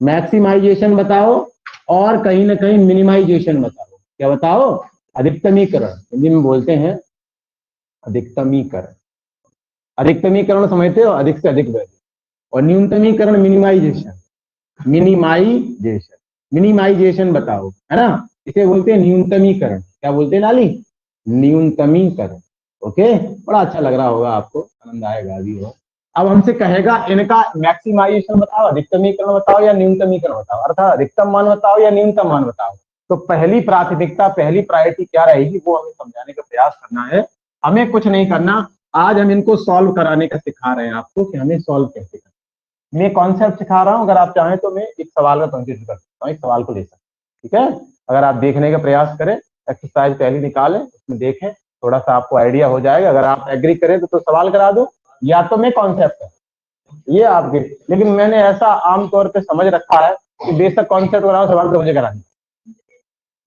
मैक्सिमाइजेशन बताओ, और कहीं ना कहीं मिनिमाइजेशन बताओ। क्या बताओ? अधिकतमीकरण, हिंदी में बोलते हैं अधिकतमीकरण। अधिकतमीकरण समझते हो, अधिक से अधिक वैल्यू, और न्यूनतमीकरण मिनिमाइजेशन बताओ, है ना, इसे बोलते हैं न्यूनतमीकरण। क्या बोलते हैं लाली? न्यूनतमीकरण। ओके, बड़ा अच्छा लग रहा होगा आपको, आनंद आएगा अभी हो। अब हमसे कहेगा इनका मैक्सिमाइजेशन बताओ, अधिकतमीकरण बताओ या न्यूनतमीकरण बताओ, अर्थात अधिकतम मान बताओ या न्यूनतम मान बताओ। तो पहली प्राथमिकता, पहली प्रायोरिटी क्या रहेगी, वो हमें समझाने का प्रयास करना है। हमें कुछ नहीं करना, आज हम इनको सॉल्व कराने का सिखा रहे हैं आपको कि हमें सॉल्व कैसे करना। मैं कॉन्सेप्ट सिखा रहा हूं, अगर आप चाहें तो मैं एक सवाल का कंसीडर कर सकता हूँ, एक सवाल को ले सकता हूँ, ठीक है। अगर आप देखने का प्रयास करें, एक्सरसाइज पहले निकालें, उसमें देखें, थोड़ा सा आपको आइडिया हो जाएगा। अगर आप एग्री करें तो सवाल करा दो, या तो मैं कॉन्सेप्ट ये आपके, लेकिन मैंने ऐसा आमतौर पे समझ रखा है कि बेशक कॉन्सेप्ट बनाओ सवाल तो मुझे करानी।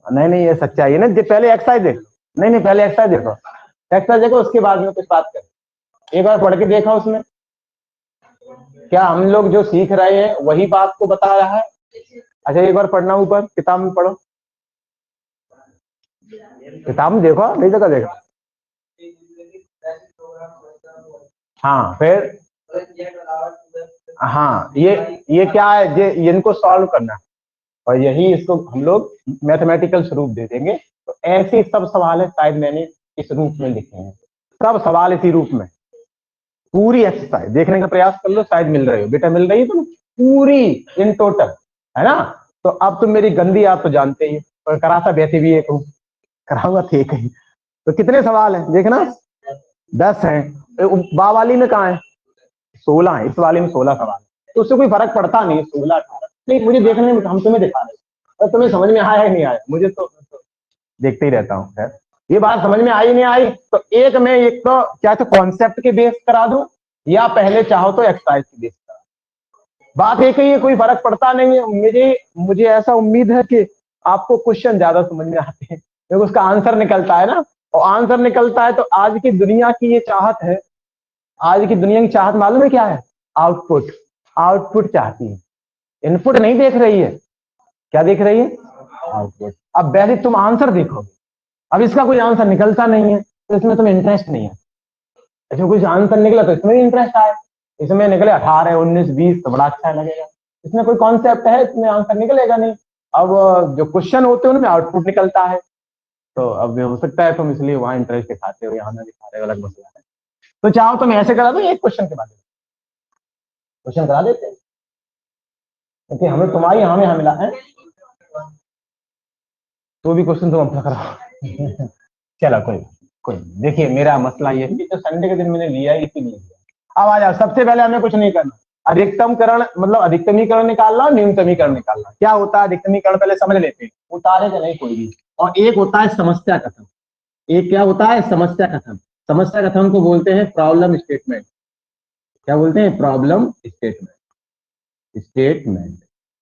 नहीं नहीं, ये सच्चाई है ना। पहले एक्सरसाइज देखो, नहीं नहीं पहले एक्सरसाइज देखो, एक्सरसाइज देखो उसके बाद में कुछ बात करें। एक बार पढ़ के देखा उसमें, क्या हम लोग जो सीख रहे हैं वही बात को बता रहा है? अच्छा एक बार पढ़ना, ऊपर किताब में पढ़ो, किताब में देखो, नहीं जगह देखो। हाँ फिर, हाँ ये क्या है, ये इनको सॉल्व करना है, और यही इसको हम लोग मैथमेटिकल स्वरूप दे देंगे। तो ऐसे सब सवाल है, शायद मैंने इस रूप में लिखे हैं, सब सवाल इसी रूप में। पूरी एक्सरसाइज देखने का प्रयास कर लो, शायद मिल रही हो बेटा, मिल रही है तुम पूरी इन टोटल, है ना। तो अब तुम मेरी गंदी आप तो जानते ही, और कराता वैसे भी एक हूँ, कराऊंगा ठीक है। तो कितने सवाल हैं देखना, 10 हैं। बा वाली में कहाँ है, 16 है, इस वाले में 16 सवाल है। तो उससे कोई फर्क पड़ता नहीं, 16 18 नहीं, मुझे देखने में, हम तुम्हें दिखा रहे हैं, और तुम्हें समझ में आया है नहीं आया, मुझे तो देखते ही रहता हूँ। खैर ये बात समझ में आई नहीं आई, तो एक में एक तो क्या तो कॉन्सेप्ट के बेस करा दूं, या पहले चाहो तो एक्सरसाइज के बेस करा, बात एक ही है, कोई फर्क पड़ता नहीं है। मुझे मुझे ऐसा उम्मीद है कि आपको क्वेश्चन ज्यादा समझ में आते हैं, क्योंकि उसका आंसर निकलता है ना, और आंसर निकलता है तो आज की दुनिया की ये चाहत है, आज की दुनिया की चाहत मालूम है क्या है? आउटपुट, आउटपुट चाहती है, इनपुट नहीं देख रही है। क्या देख रही है? आउटपुट। अब वैसे तुम आंसर देखोगे, अब इसका कोई आंसर निकलता नहीं है तो इसमें तुम्हें इंटरेस्ट नहीं है। अच्छा कुछ आंसर निकला तो इसमें इंटरेस्ट आए, इसमें निकले 18 19 20 तो बड़ा अच्छा लगेगा। इसमें कोई कॉन्सेप्ट है, इसमें आंसर निकलेगा नहीं। अब जो क्वेश्चन होते हैं उनमें आउटपुट निकलता है, तो अब हो सकता है तुम इसलिए वहां इंटरेस्ट दिखाते हो, यहाँ ना दिखा रहे हो, अलग मसला है। तो चाहो तो मैं ऐसे करा दो, एक क्वेश्चन के बाद क्वेश्चन करा देते हैं, क्योंकि हमें तुम्हारी हमें यहाँ मिला है, तो भी क्वेश्चन तुम अपना कराओ। चलो कोई देखिए, मेरा मसला ये है कि जो संडे के दिन मैंने लिया है इसीलिए लिया। अब आ जाओ, सबसे पहले हमें कुछ नहीं करना, अधिकतमकरण मतलब अधिकतमीकरण निकालना, न्यूनतमीकरण निकालना। क्या होता है अधिकतमीकरण, पहले समझ लेते हैं, उतारेगा नहीं कोई भी। और एक होता है समस्या कथन, एक क्या होता है समस्या कथन, समस्या कथन को बोलते हैं प्रॉब्लम स्टेटमेंट। क्या बोलते हैं? Problem statement. स्टेटमेंट,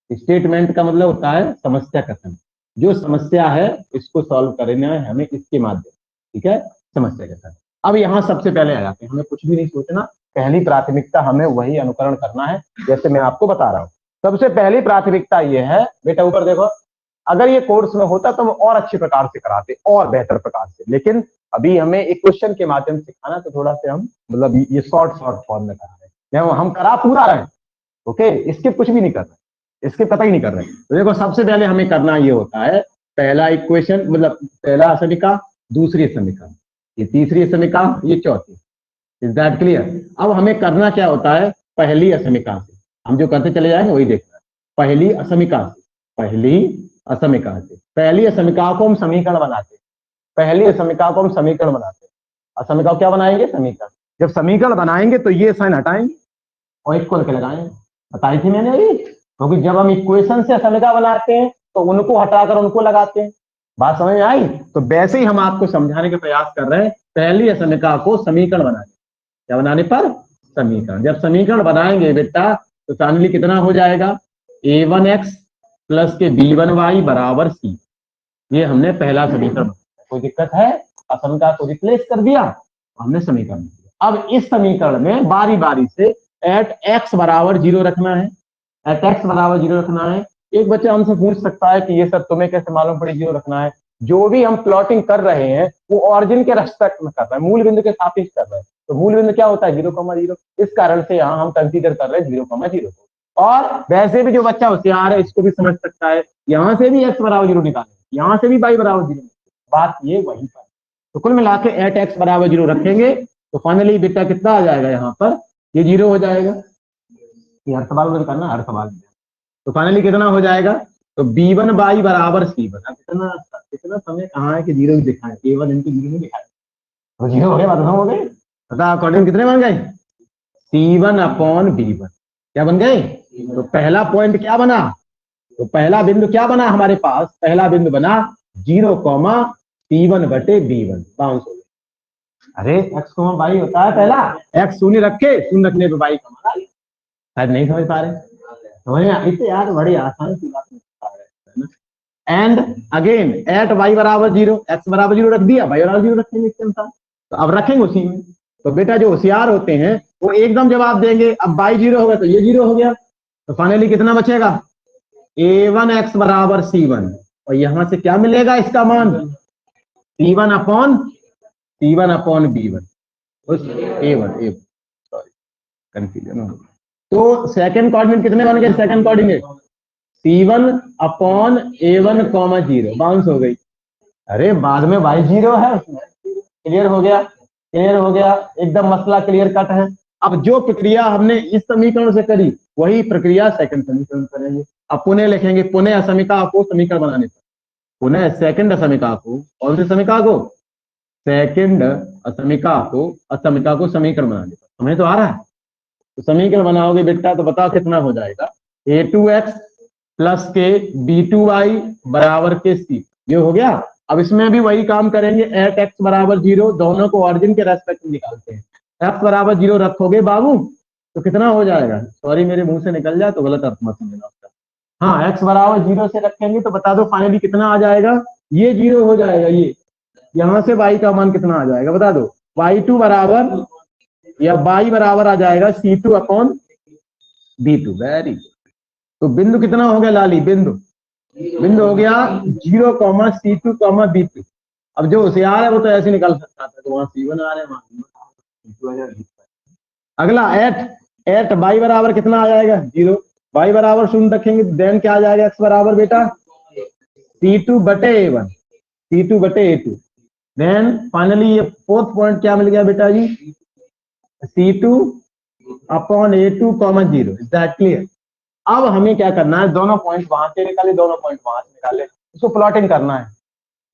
स्टेटमेंट का मतलब होता है समस्या कथन, जो समस्या है इसको सॉल्व करना है हमें इसके माध्यम, ठीक है, समस्या कथन। अब यहाँ सबसे पहले आ जाते हैं, हमें कुछ भी नहीं सोचना, पहली प्राथमिकता हमें वही अनुकरण करना है जैसे मैं आपको बता रहा हूँ। सबसे पहली प्राथमिकता ये है बेटा, ऊपर देखो, अगर ये कोर्स में होता तो हम और अच्छे प्रकार से कराते, और बेहतर प्रकार से, लेकिन अभी हमें एक क्वेश्चन के माध्यम से सिखाना, तो थोड़ा से हम मतलब ये शॉर्ट फॉर्म में करा रहे हैं, हम करा पूरा रहे, ओके, इसके कुछ भी नहीं कर रहे, इसके पता ही नहीं कर रहे। तो देखो सबसे पहले हमें करना ये होता है, पहला इक्वेशन मतलब पहला समीकरण, दूसरी समीकरण, ये तीसरी समीकरण, ये चौथी। Is that clear? अब हमें करना क्या होता है, पहली असमीकरण से हम जो करते चले जाएंगे वही देखना है। पहली असमीकरण से, पहली असमीकरण से, पहली असमीकरण को हम समीकरण बनाते, पहली असमीकरण को हम समीकरण बनाते, असमीकरण क्या बनाएंगे? समीकरण। जब समीकरण बनाएंगे तो ये साइन हटाएंगे और इक्वल के लगाएंगे, बताई थी मैंने अभी, क्योंकि जब हम इक्वेशन से समीकरण बनाते हैं तो उनको हटाकर उनको लगाते हैं। बात समझ में आई? तो वैसे ही हम आपको समझाने का प्रयास कर रहे हैं, पहली समीकरण को समीकरण बनाने, क्या बनाने पर? समीकरण। जब समीकरण बनाएंगे बेटा तो फाइनली कितना हो जाएगा? a1x प्लस के b1y बराबर c। ये हमने पहला समीकरण, कोई दिक्कत है? असमीकरण को रिप्लेस कर दिया, हमने समीकरण दिया। अब इस समीकरण में बारी बारी से एट x बराबर 0 रखना है, एट x बराबर 0 रखना है। एक बच्चा हमसे पूछ सकता है कि ये सब तुम्हें कैसे मालूम पड़ी 0 रखना है? जो भी हम प्लॉटिंग कर रहे हैं वो ऑरिजिन के रेस्पेक्ट में कर रहे हैं, मूल बिंदु के सापेक्ष कर रहे हैं, तो मूल बिंदु क्या होता है? 0,0। इस कारण से यहाँ हम कंसीडर कर रहे हैं 0,0। और वैसे भी जो बच्चा होशियार है इसको भी समझ सकता है, यहाँ से भी x बराबर 0 निकालें, यहाँ से भी y बराबर 0, बात ये वही पर। तो कुल मिला के एट x बराबर 0 रखेंगे तो फाइनली बेटा कितना आ जाएगा? यहाँ पर ये 0 हो जाएगा। ये हर सवाल में करना, हर सवाल में। तो फाइनली कितना हो जाएगा? तो b1y बराबर c1। कितना कितना समय कहाँ है कि 0 दिखाएं, a1 इनटू 0 में दिखाएं, तो 0 हो गया, बात हो गई। पता अकॉर्डिंग कितने बन गए? c1 अपॉन b1, क्या बन गए? तो पहला पॉइंट क्या बना? तो पहला बिंदु क्या बना हमारे पास? पहला बिंदु बना 0,c1 बटे b1, बाउंस हो गया। अरे x y होता है पहला, x शून्य रखे, शून्य रखने पे y का मान शायद नहीं समझ पा रहे, समझ में इसे यार बड़ी आसान सी बात बता रहे हैं। एंड अगेन एट वाई बराबर 0, एक्स बराबर 0 रख दिया, वाई बराबर 0 रखेंगे इसके अनुसार, तो अब रखेंगे उसी में। तो बेटा जो होशियार होते हैं वो एकदम जवाब देंगे, अब वाई 0 होगा तो ये 0 हो गया, तो फाइनली कितना बचेगा, a1x बराबर c1, और यहां से क्या मिलेगा इसका मान, c1 upon b1, a1 sorry confusion हो गया। तो सेकंड कोऑर्डिनेट कितने बन गए, second coordinate c1 upon a1 comma 0 bounce हो गई, अरे बाद में y 0 है उसमें, क्लियर हो गया, क्लियर हो गया, एकदम मसला क्लियर कट है। अब जो प्रक्रिया हमने इस समीकरण से करी वही प्रक्रिया सेकंड समीकरण करेंगे। अब पुनः लिखेंगे, पुनः असमिका को समीकरण बनाने पर, पुनः सेकंड असमिका को, कौन सी समीका को, सेकंड असमिका को समीकरण बनाने पर, समझ तो आ रहा है। तो समीकरण बनाओगे बेटा तो बताओ कितना हो जाएगा, a2x प्लस के b2y बराबर के c, ये हो गया। अब इसमें भी वही काम करेंगे, एट एक्स बराबर 0, दोनों को ऑरिजिन के रेस्पेक्ट में निकालते हैं, एक्स बराबर 0 रखोगे बाबू तो कितना हो जाएगा, सॉरी मेरे मुंह से निकल जाए तो गलत अर्थ मत समझना उसका, हाँ एक्स बराबर 0 से रखेंगे तो बता दो फाइनली कितना आ जाएगा, ये 0 हो जाएगा, ये यहां से y का मान कितना आ जाएगा बता दो, y2 बराबर या y बराबर आ जाएगा c2 upon b2, very good. तो बिंदु कितना हो गया लाली, बिंदु हो गया 0, c2, b2। अब जो होशियार है वो तो ऐसे निकाल सकता था, तो वहां c1 आ रहा है, वहां अगला एट y बराबर कितना आ जाएगा 0, y बराबर 0 रखेंगे, देन क्या आ जाएगा, x बराबर बेटा c2 बटे a1, c2 बटे a2, देन फाइनली ये फोर्थ पॉइंट क्या मिल गया बेटा जी, c2 upon a2 comma 0, is that clear. अब हमें क्या करना है, दोनों पॉइंट वहां से निकाले, दोनों पॉइंट वहां से निकाले, इसको प्लॉटिंग करना है,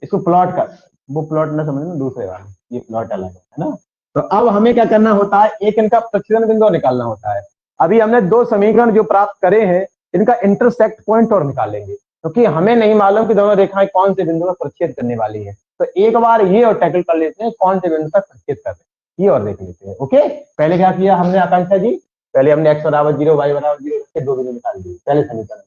इसको प्लॉट कर, वो प्लॉट ना समझना दूसरे वाले, ये प्लॉट अलग है ना। तो अब हमें क्या करना होता है, एक इनका प्रच्छेदन बिंदु निकालना होता है। अभी हमने दो समीकरण जो प्राप्त करे हैं इनका इंटरसेक्ट पॉइंट और निकालेंगे, क्योंकि हमें नहीं मालूम कि दोनों रेखाएं कौन से बिंदु पर प्रतिच्छेद करने वाली है। तो एक बार ये और टैकल कर लेते हैं कौन से बिंदु पर प्रतिच्छेद कर रहे हैं, ये और देख लेते हैं। ओके, पहले क्या किया हमने आकांक्षा जी, पहले हमने x बराबर 0 y बराबर 0 के दो बिंदु निकाल दिए पहले समीकरण,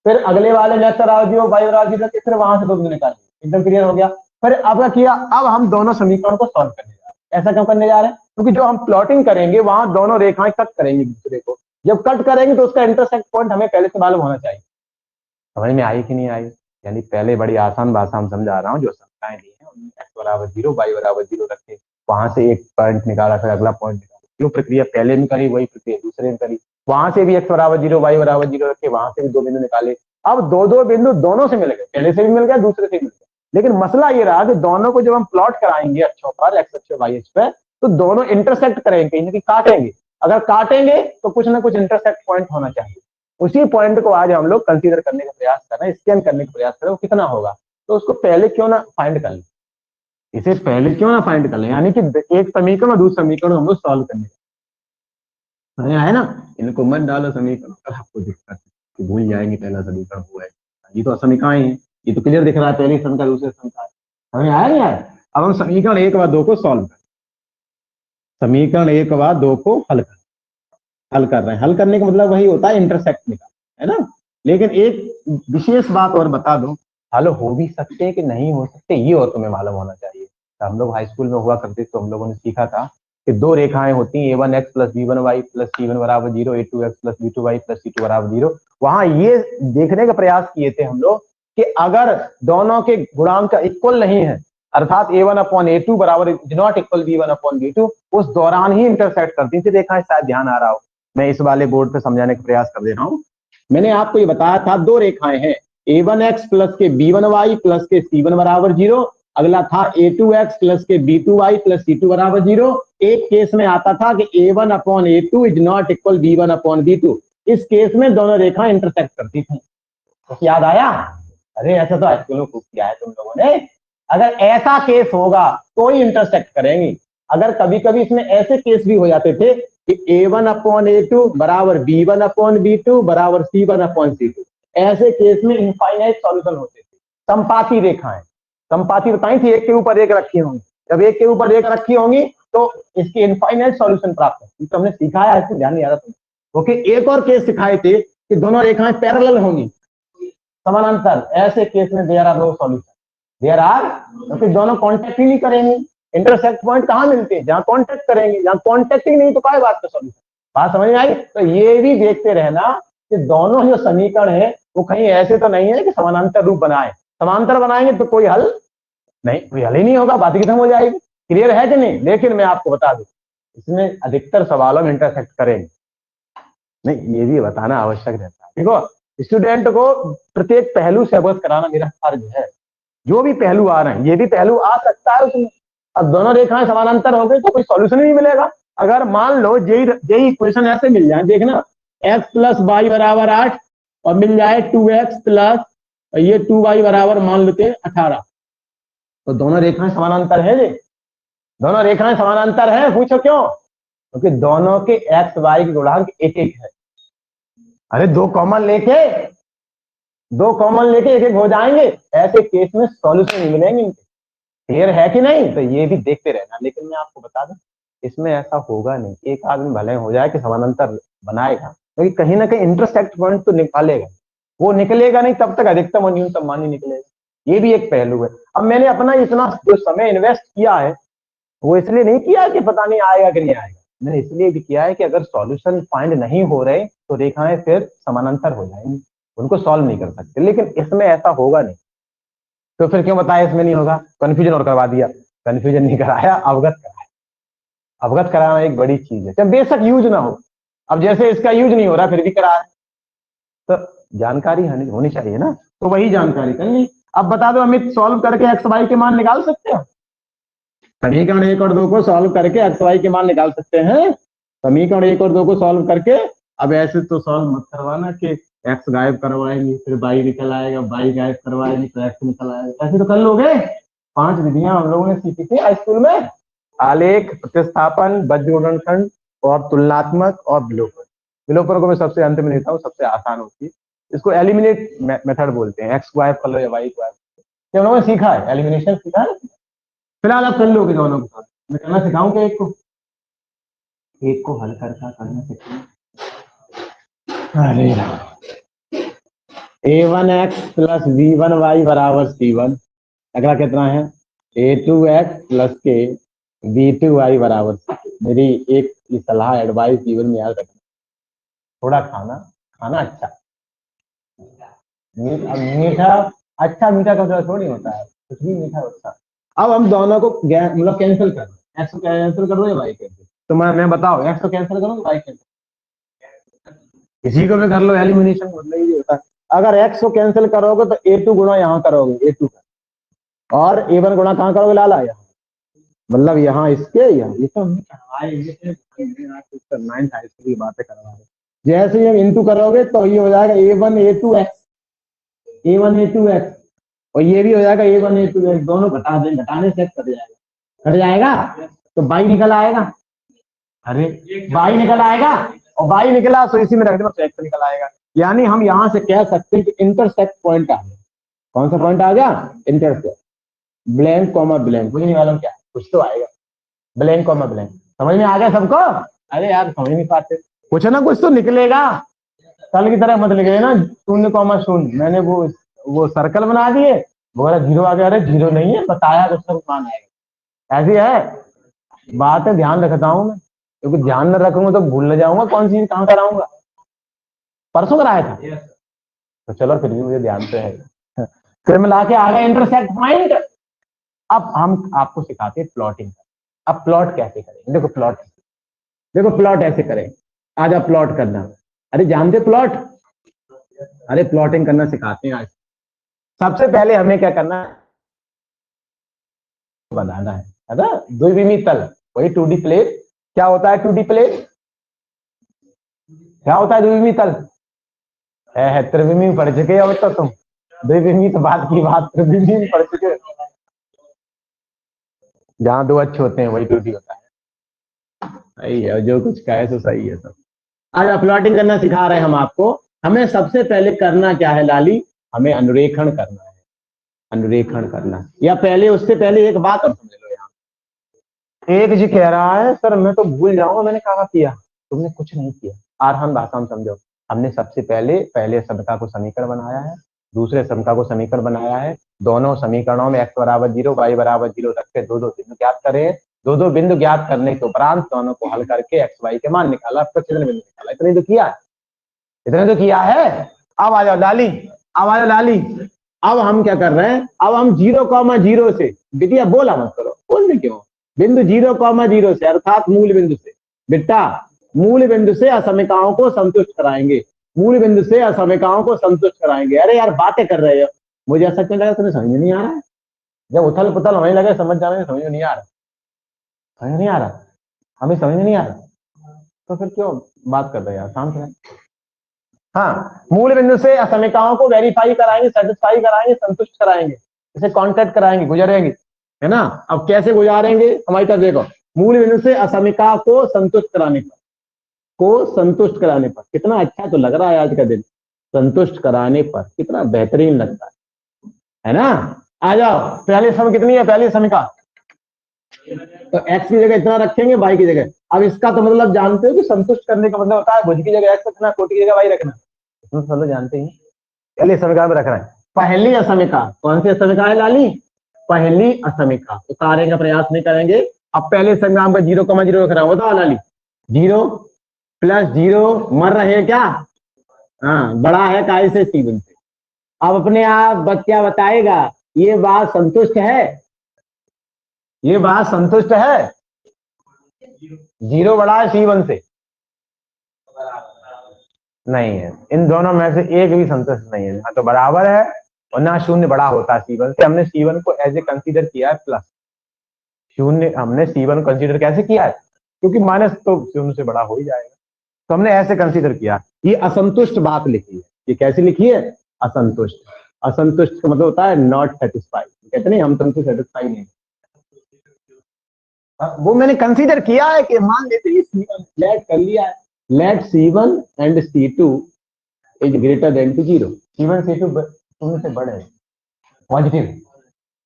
फिर अगले वाले में x बराबर 0 y बराबर 0 रखे, फिर वहां से दो बिंदु निकाल दिए, एकदम क्लियर हो गया। फिर अब क्या किया, अब हम दोनों समीकरणों को सॉल्व करने जा रहे हैं। ऐसा क्यों करने जा रहे हैं, क्योंकि जो हम प्लॉटिंग करेंगे वहां दोनों रेखाएं कट करेंगी दूसरे को, जब कट करेंगे तो उसका इंटरसेक्ट पॉइंट हमें पहले से मालूम होना चाहिए। समझ में आई कि नहीं आई, यानी पहले बड़ी आसान भाषा में समझा रहा हूँ, जो संख्याएं दी है उनमें x बराबर 0 y बराबर 0 रखे, वहां से एक पॉइंट निकाला, फिर अगला पॉइंट निकाला, जो प्रक्रिया पहले में करी वही प्रक्रिया दूसरे में करी, वहां से भी x बराबर 0 y बराबर 0 रखे, वहां से भी दो बिंदु निकाले। अब दो बिंदु दोनों से मिल गए, पहले से भी मिल गया दूसरे से भी मिल गया, लेकिन मसला ये रहा कि दोनों को जब हम प्लॉट कराएंगे अक्षों पर, x अक्ष y अक्ष पे, तो दोनों इंटरसेक्ट करेंगे, कहीं ना कहीं काटेंगे। अगर काटेंगे तो कुछ ना कुछ इंटरसेक्ट पॉइंट होना चाहिए, उसी पॉइंट को आज हम लोग कंसीडर करने का प्रयास कर रहे हैं, स्कैन करने का प्रयास कर रहे हैं, वो कितना होगा, तो उसको पहले क्यों ना फाइंड कर लें, इसे पहले क्यों ना फाइंड कर लें, यानी कि एक समीकरण और दूसरा समीकरण हम लोग सॉल्व करने है ना। इनको मत डालो समीकरण, आपको दिक्कत कि भूल जाएंगे पहला समीकरण हुआ है, ये तो असमिकाएं हैं, ये तो क्लियर दिख रहा है, पहली संख्या दूसरी संख्या, हमें आया नहीं आया। अब हम समीकरण 1 व 2 को सॉल्व करें, समीकरण 1 व 2 को हल कर रहे हैं, हल करने का मतलब वही होता है इंटरसेक्ट निकाल, है ना। लेकिन एक विशेष बात और बता दूं, हल हो भी सकते हैं कि नहीं हो सकते, ये और तुम्हें मालूम होना चाहिए। तो हम लोग हाई स्कूल में हुआ करते तो हम लोगों ने सीखा था कि दो रेखाएं होती हैं, a1x plus b1y plus c1 बराबर 0, a2x plus b2y plus c2 बराबर 0। वहां ये देखने का प्रयास किए थे हम लोग कि अगर दोनों के गुणांक इक्वल नहीं है, अर्थात a1 अपॉन a2 बराबर not equal b1 upon b2, उस दौरान ही इंटरसेक्ट करती थी रेखाएं, शायद ध्यान आ रहा हो, मैं इस वाले बोर्ड पे समझाने का प्रयास कर दे रहा हूँ। मैंने आपको ये बताया था दो रेखाएं हैं, a1x प्लस के b1y प्लस के c1 बराबर 0, अगला था a2x प्लस के b2y प्लस c2 बराबर 0। एक केस में आता था कि a1 upon a2 is not equal b1 upon b2, इस केस में दोनों रेखाएं इंटरसेक्ट करती थी। तो याद आया, अरे ऐसा तो हाईस्कूल में खूब किया है तुम लोगों ने। अगर ऐसा केस होगा तो ही इंटरसेक्ट करेंगे, अगर कभी कभी इसमें ऐसे केस भी हो जाते थे कि a1 अपॉन a2 बराबर b1 अपॉन b2 बराबर c1 अपॉन c2, ऐसे केस में इनफाइनाइट सॉल्यूशन होते थे। संपाती रेखाएं, संपाती बताई थी, एक के ऊपर एक रखी होंगी, जब एक के ऊपर एक रखी होंगी तो इसके इनफाइनाइट सॉल्यूशन प्राप्त होगी, तो हमने सीखा है, इसको ध्यान नहीं आ रहा। ओके, एक और केस सिखाए थे कि दोनों रेखाएं पैरेलल होंगी, समानांतर, ऐसे केस में there are no solution, there are, क्योंकि दोनों कांटेक्ट ही नहीं करेंगे। इंटरसेक्ट पॉइंट कहां मिलते हैं? जहां कांटेक्ट करेंगे, जहां कांटेक्ट ही नहीं तो काय बात का सॉल्यूशन। बात समझ में आई? तो ये भी देखते रहना कि दोनों जो समीकरण है वो कहीं ऐसे तो नहीं है कि समानांतर रूप बनाए, समांतर बनाएंगे तो कोई हल नहीं, कोई हल ही नहीं होगा, बात खत्म हो जाएगी। क्लियर है कि नहीं? लेकिन मैं आपको बता दूं, इसमें अधिकतर सवालों में इंटरसेक्ट करेंगे नहीं, ये भी बताना आवश्यक रहता है। देखो, स्टूडेंट को प्रत्येक पहलू से अवगत कराना मेरा फर्ज है। जो भी पहलू आ रहे हैं, ये भी पहलू आ सकता है उसमें। अब दोनों रेखाएं समानांतर हो गई तो कोई सॉल्यूशन नहीं मिलेगा। अगर मान लो यही इक्वेशन ऐसे मिल जाए, देखना, x प्लस वाई बराबर 8 और मिल जाए 2x प्लस ये 2y बराबर मान लेते हैं 18, तो दोनों रेखाएं समानांतर है जी, दोनों रेखाएं समानांतर है। पूछो क्यों? क्योंकि दोनों के एक्स वाई के गुणांक एक एक है। अरे दो कॉमन लेके एक एक हो जाएंगे, ऐसे केस में सॉल्यूशन नहीं मिलेंगे इनके। क्लियर है कि नहीं? तो ये भी देखते रहना। लेकिन मैं आपको बता दूं, इसमें ऐसा होगा नहीं, एक आदमी भले हो जाए कि समानांतर बनाएगा, क्योंकि कहीं ना कहीं इंटरसेक्ट पॉइंट तो निकालेगा, वो निकलेगा नहीं तब तक अधिकतम और न्यूनतम मान ही निकलेगा। ये भी एक पहलू है। अब मैंने अपना इतना जो समय इन्वेस्ट किया है, वो इसलिए नहीं किया कि पता नहीं आएगा कि नहीं आएगा, मैंने इसलिए भी किया है कि अगर सॉल्यूशन फाइंड नहीं हो रहे तो रेखाएं फिर समानांतर हो जाएंगी, उनको सॉल्व नहीं कर सकते। लेकिन इसमें ऐसा होगा नहीं, तो फिर क्यों बताया इसमें नहीं होगा? कंफ्यूजन और करवा दिया। कंफ्यूजन नहीं कराया, अवगत कराया। अवगत कराना एक बड़ी चीज है, जब बेशक यूज ना हो। अब जैसे इसका यूज नहीं हो रहा फिर भी कराया, तो जानकारी होनी चाहिए ना, तो वही जानकारी कर ली। अब बता दो अमित, सॉल्व करके एक्स वाई के मान निकाल सकते हो? समीकरण 1 और 2 को सॉल्व करके एक्स वाई के मान निकाल सकते हैं? समीकरण 1 और 2 को सॉल्व करके। अब ऐसे तो सॉल्व मत करवाना कि एक्स गायब करवाएंगे फिर वाई निकल आएगा, वाई गायब करवाएंगे तो एक्स निकल आएगा, ऐसे तो कर लोगे। 5 विधियां हम लोगों ने सीखी थी हाई स्कूल में, आलेख, प्रतिस्थापन, बज्र गुणनखंड और तुलनात्मक और विलोपन। विलोपन को मैं सबसे अंत में लेता हूँ, सबसे आसान होती है। इसको एलिमिनेट मेथड बोलते हैं, एक्स गायब कर लो या वाई गायब। हम लोगों ने सीखा है, एलिमिनेशन सीखा है। फिलहाल आप कर लोगे दोनों के साथ, मैं करना सिखाऊंगा। एक को हल करके करना सिखाऊंगा। अरे a1x प्लस b1y बराबर c1। अगला कितना है? a2x प्लस के b2y बराबर c। मेरी एक सलाह, एडवाइस जीवन में याद रखना, थोड़ा खाना अच्छा मीठा अच्छा, मीठा का थोड़ी होता है, कुछ भी मीठा अच्छा। अब हम दोनों को मतलब कैंसिल कर, एक्स को कैंसिल कर दो या वाई कैंसिल, तो मैं बताओ, एक्स को कैंसिल करो वाई कैंसिल, इसी को भी कर लो, एलिमिनेशन मतलब ये होता है। अगर एक्स को कैंसिल करोगे तो a2 गुणा यहाँ करोगे a2 का, और a1 गुणा कहाँ करोगे लाला? यहाँ, मतलब यहाँ इसके, यहाँ ये तो नाइन्थ हाई स्कूल की बातें करवा रहे। जैसे ही इंटू करोगे तो ये हो जाएगा a1 a2x, और ये भी हो जाएगा a1 a2x, दोनों घटा दें, घटाने से कट जाएगा तो बाई निकल आएगा। अरे बाई निकल आएगा, और बाई निकला तो इसी में रख देना तो एक्स निकल आएगा। यानी हम यहां से कह सकते हैं कि इंटरसेक्ट पॉइंट आ गया। कौन सा पॉइंट आ गया? इंटरसेक्ट। ब्लैंक कॉमा ब्लैंक, मुझे नहीं मालूम क्या, कुछ तो आएगा, ब्लैंक कॉमा ब्लैंक। समझ में आ गया सबको? अरे यार समझ नहीं पाते, कुछ ना कुछ तो निकलेगा। कल की तरह मत लिखे ना 0,0। मैंने वो सर्कल बना दिए, बोला जीरो आ गया, अरे जीरो नहीं है, बताया तो सब मान आएगा। ऐसी है बात है, ध्यान रखता हूँ मैं, क्योंकि ध्यान न रखूंगा तो भूल न जाऊंगा कौन सी कहाँ कराऊंगा। परसों कराया था तो चलो, फिर भी मुझे ध्यान तो है। फिर मिला के आ गया इंटरसेक्ट पॉइंट। अब हम आपको सिखाते हैं प्लॉटिंग। अब प्लॉट कैसे करें? देखो प्लॉट ऐसे करें, आज आप प्लॉट करना। अरे जानते प्लॉट? अरे प्लॉटिंग करना सिखाते हैं आज। सबसे पहले हमें क्या करना है? बनाना है ना, द्विविमीय तल, वही 2D प्लेट। क्या होता है 2D प्लेट? क्या होता है द्विविमीय तल? है त्रिविमीय पढ़ चुके हो तो तुम, द्विविमीय तो बात की बात, त्रिविमीय पढ़ चुके। जहां दो अच्छे होते हैं वही 2D होता है। सही है, जो कुछ कहे तो सही है सब। आज अपलॉटिंग करना सिखा रहे हैं हम आपको। हमें सबसे पहले करना क्या है लाली? हमें अनुरेखण करना है, अनुरेखण करना। या पहले, उससे पहले एक बात और समझ लो। यहाँ एक जी कह रहा है, सर मैं तो भूल जाऊंगा मैंने कहा किया। तुमने कुछ नहीं किया, आसान भाषा में समझो, हमने सबसे पहले समीकरण को समीकरण बनाया है, दूसरे समीकरण को समीकरण बनाया है, दोनों समीकरणों में x बराबर 0 y बराबर 0 रख के दो बिंदु ज्ञात करे, दो बिंदु ज्ञात करने के उपरांत दोनों को हल करके x y के मान निकाला, प्रतिच्छेदन बिंदु निकाला। इतने तो किया, इतने तो किया है। अब आ जाओ लाली, अब आ जाओ लाली, अब हम क्या कर रहे हैं, अब हम 0,0 से, बिटिया बोला मत करो, बोलने क्यों, बिंदु 0,0 से अर्थात मूल बिंदु से, बेटा मूल बिंदु से असमीकरणों को संतुष्ट कराएंगे, मूल बिंदु से असमीकरणों को संतुष्ट कराएंगे। अरे यार बातें कर रहे हो, मुझे ऐसा क्यों लगा तुम्हें समझ में नहीं आ रहा है, जब उथल पुथल होने लगे समझ जाने समझ में नहीं आ रहा, समझ नहीं आ रहा, हमें समझ में नहीं आ रहा तो फिर क्यों बात कर रहे हैं यार, शांत रहें। हाँ, मूल बिंदु से असमीकरणों को वेरीफाई कराएंगे, सेटिस्फाई कराएंगे, संतुष्ट कराएंगे, इसे कॉन्टेक्ट कराएंगे, गुजरेंगे, है ना। अब कैसे गुजारेंगे हमारी तरफ देखो, मूल बिंदु से असमीकरण को संतुष्ट कराने पर, कितना अच्छा तो लग रहा है आज का दिन, संतुष्ट कराने पर कितना बेहतरीन लगता है ना। आ जाओ, पहली सम कितनी है, पहली समीकरण तो x की जगह इतना रखेंगे, y की जगह। अब इसका तो मतलब जानते हो कि संतुष्ट करने का मतलब होता है भुज की जगह x रखना, कोटि की जगह y रखना, इसमें तो मतलब जानते ही। पहली समीकरण में रख रहे हैं, पहली असमीकरण, कौन सी असमीकरण है लाली, पहली असमीकरण, उतारने का प्रयास नहीं करेंगे। अब पहले समीकरण का 0,0 रख रहा हूं, बताओ लाली, 0 + 0 मर रहे हैं क्या, हाँ बड़ा है काय से C1 से। अब अपने आप क्या बताएगा, ये बात संतुष्ट है, ये बात संतुष्ट है, 0 बड़ा है C1 से, नहीं है, इन दोनों में से एक भी संतुष्ट नहीं है, ना तो बराबर है और ना शून्य बड़ा होता है C1 से। हमने C1 को एज ए कंसीडर किया है प्लस, शून्य हमने C1 कंसीडर कैसे किया है, क्योंकि माइनस तो शून्य से बड़ा हो ही जाएगा, तो हमने ऐसे कंसीडर किया। ये असंतुष्ट बात लिखी है, ये कैसी लिखी है, असंतुष्ट। असंतुष्ट का मतलब होता है नॉट सेटिस्फाइड, कहते नहीं हम तुमसे सेटिस्फाई नहीं, वो मैंने कंसीडर किया है कि मान लेते हैं C1 लेट कर लिया है, let C1 and C2 is greater than to 0, C1 C2 शून्य से बड़े, पॉजिटिव,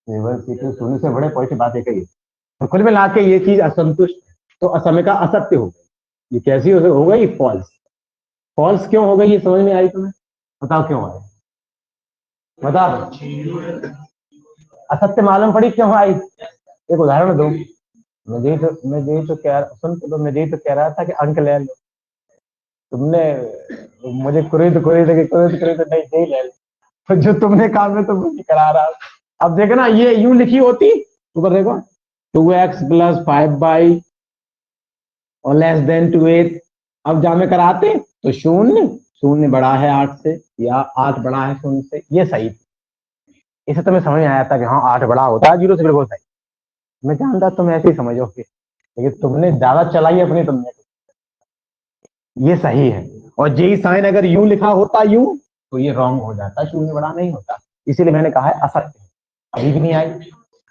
C1 C2 शून्य से बड़े, पॉजिटिव बात है कही। तो कुल मिला के ये चीज असंतुष्ट, तो असमीकरण असत्य हो गई। ये कैसी हो गई, फॉल्स। फॉल्स क्यों हो गई ये समझ में आई तुम्हें, बताओ क्यों आई, बताओ, असत्य मालूम पड़ी क्यों आई, एक उदाहरण दो। मैं तो कह रहा था कि अंक ले लो, तुमने मुझे कुरीद नहीं ले लो, तो जो तुमने काम में तो मुझे करा रहा। अब देखो ना, ये यूं लिखी होती, ऊपर देखो 2x + 5y और लेस देन 2a, अब जामे कराते तो शून्य बड़ा है 8 से, या 8 बड़ा है शून्य से, ये सही थी, इसे तुम्हें समझ में आया था कि हाँ 8 बड़ा होता है 0 से, बिल्कुल सही, मैं जानता तुम ऐसे ही समझोगे, लेकिन तुमने ज्यादा चलाई अपनी, तुमने, ये सही है। और जेई साइन अगर यूं लिखा होता यूं, तो ये रॉन्ग हो जाता, शून्य बड़ा नहीं होता, इसीलिए मैंने कहा है असत्य। अभी भी नहीं आई,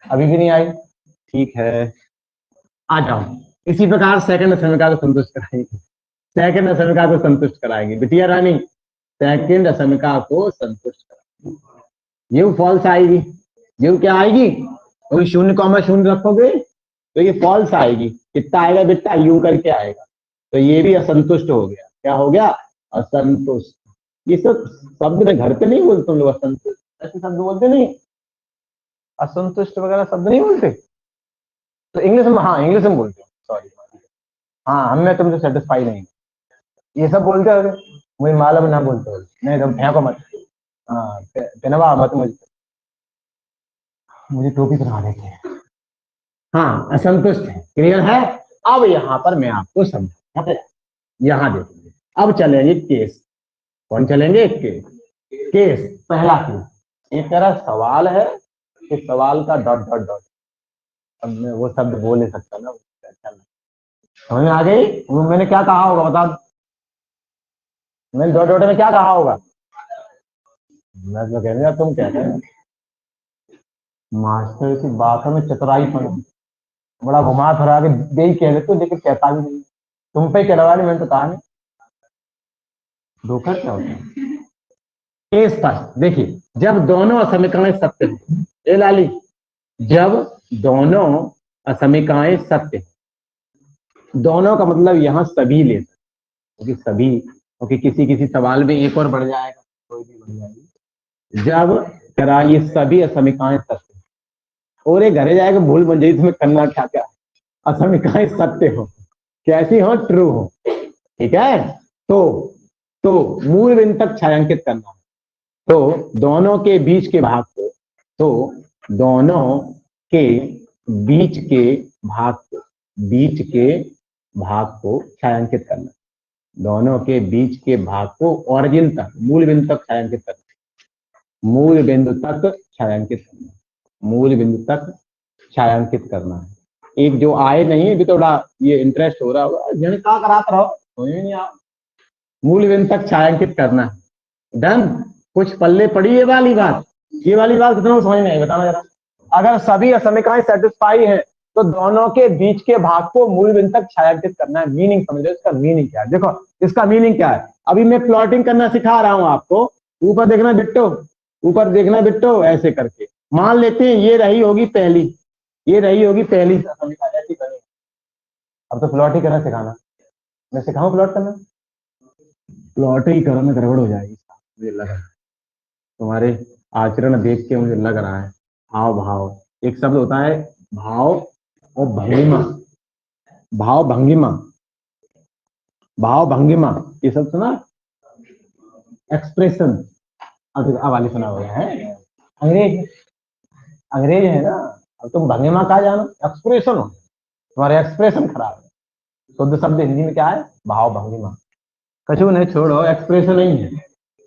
अभी भी नहीं आई, ठीक है, आ जाओ। इसी प्रकार सेकंड समीकरण को संतुष्ट कराएंगे, सेकंड असमीकरण को संतुष्ट कराएंगे, बिटिया रानी, सेकंड असमीकरण को संतुष्ट कराएंगे। ये फॉल्स आएगी, ये क्या आएगी, तो 0,0 रखोगे तो ये फॉल्स आएगी, कितना आएगा बेटा, यू करके आएगा, तो ये भी असंतुष्ट हो गया, क्या हो गया, असंतुष्ट। ये सब शब्द में घर पे नहीं बोलते तुम लोग, असंतुष्ट ऐसे शब्द बोलते नहीं, असंतुष्ट वगैरह शब्द नहीं बोलते, तो इंग्लिश में, हाँ इंग्लिश में बोलते हो, सॉरी, हाँ हमें तुमसे सेटिस्फाई नहीं, ये सब बोलते हो, मुझे मालूम ना बोलते हो, नहीं तुम फेंको मत, हाँ पहनवा मत मुझे टोपी पहना देते हैं, हाँ असंतुष्ट है, क्लियर है। अब यहाँ पर मैं आपको समझा, यहाँ देखिए, अब चलेंगे केस, कौन चलेंगे, केस पहला केस, एक तरह सवाल है, इस सवाल का डॉट डॉट डॉट, अब मैं वो शब्द बोल नहीं सकता ना, समझ में आ गई, वो मैंने क्या कहा होगा बता, मैंने डॉट डॉट में क्या कहा होगा, मैं तो कहने तुम कहते हैं मास्टर की बातों में चतुराई पड़ी, बड़ा घुमा फिरा के दे ही कह देते, लेकिन कहता भी नहीं, तुम पे कहवा नहीं, मैंने तो कहा नहीं, धोखा क्या होता है। केस फर्स्ट देखिए, जब दोनों असमीकरण सत्य हैं, ए लाली, जब दोनों असमीकरण सत्य, दोनों का मतलब यहां सभी ले सकते, क्योंकि सभी, क्योंकि किसी किसी सवाल में एक और बढ़ जाएगा, कोई भी बढ़ जाएगी। जब करा ये सभी असमिकाएं सत्य, और एक घरे जाएगा भूल बन जाए, इसमें करना क्या क्या, असमिकाएं सत्य हो, कैसी हो, ट्रू हो, ठीक है। तो मूल बिंदु तक छायांकित करना, तो दोनों के बीच के भाग को, तो दोनों के बीच के भाग को, बीच के भाग को छायांकित करना, दोनों के बीच के भाग को ऑरिजिन तक, मूल बिंदु तक छायांकित करना, मूल बिंदु तक छायांकित करना, मूल बिंदु तक छायांकित करना है। एक जो आए नहीं अभी, थोड़ा ये इंटरेस्ट हो रहा होगा, जन क्या कराते रहो, समझ में नहीं आ, मूल बिंदु तक छायांकित करना है। डन। कुछ पल्ले पड़ी ये वाली बात, ये वाली बात कितना समझ में आई बताना जरा। अगर सभी असमिकाएं सेटिस्फाई है तो दोनों के बीच के भाग को मूल बिंदु तक छायांकित करना है। मीनिंग समझ लो, इसका मीनिंग क्या है, देखो इसका मीनिंग क्या है। अभी मैं प्लॉटिंग करना सिखा रहा हूं आपको, ऊपर देखना बिट्टो, ऊपर देखना बिट्टो, ऐसे करके मान लेते हैं ये रही होगी पहली, ये रही होगी पहली असमिका, ऐसी करें। अब तो प्लॉट ही करना सिखाना, मैं सिखाऊं प्लॉट करना, प्लॉट ही करो में गड़बड़ हो जाएगी, मुझे लग रहा है तुम्हारे आचरण देख के मुझे लग रहा है। हाव भाव, एक शब्द होता है भाव और भंगिमा, भाव भंगिमा, भाव भंगिमा, ये सब सुना, एक्सप्रेशन, अब वाली सुना हुआ है, अंग्रेज, अंग्रेज है ना। अब तुम भंगिमा कहा जानो, एक्सप्रेशन हो, तुम्हारे एक्सप्रेशन खराब है। शुद्ध शब्द हिंदी में क्या है, भाव भंगिमा। कछु नहीं, छोड़ो, एक्सप्रेशन नहीं है,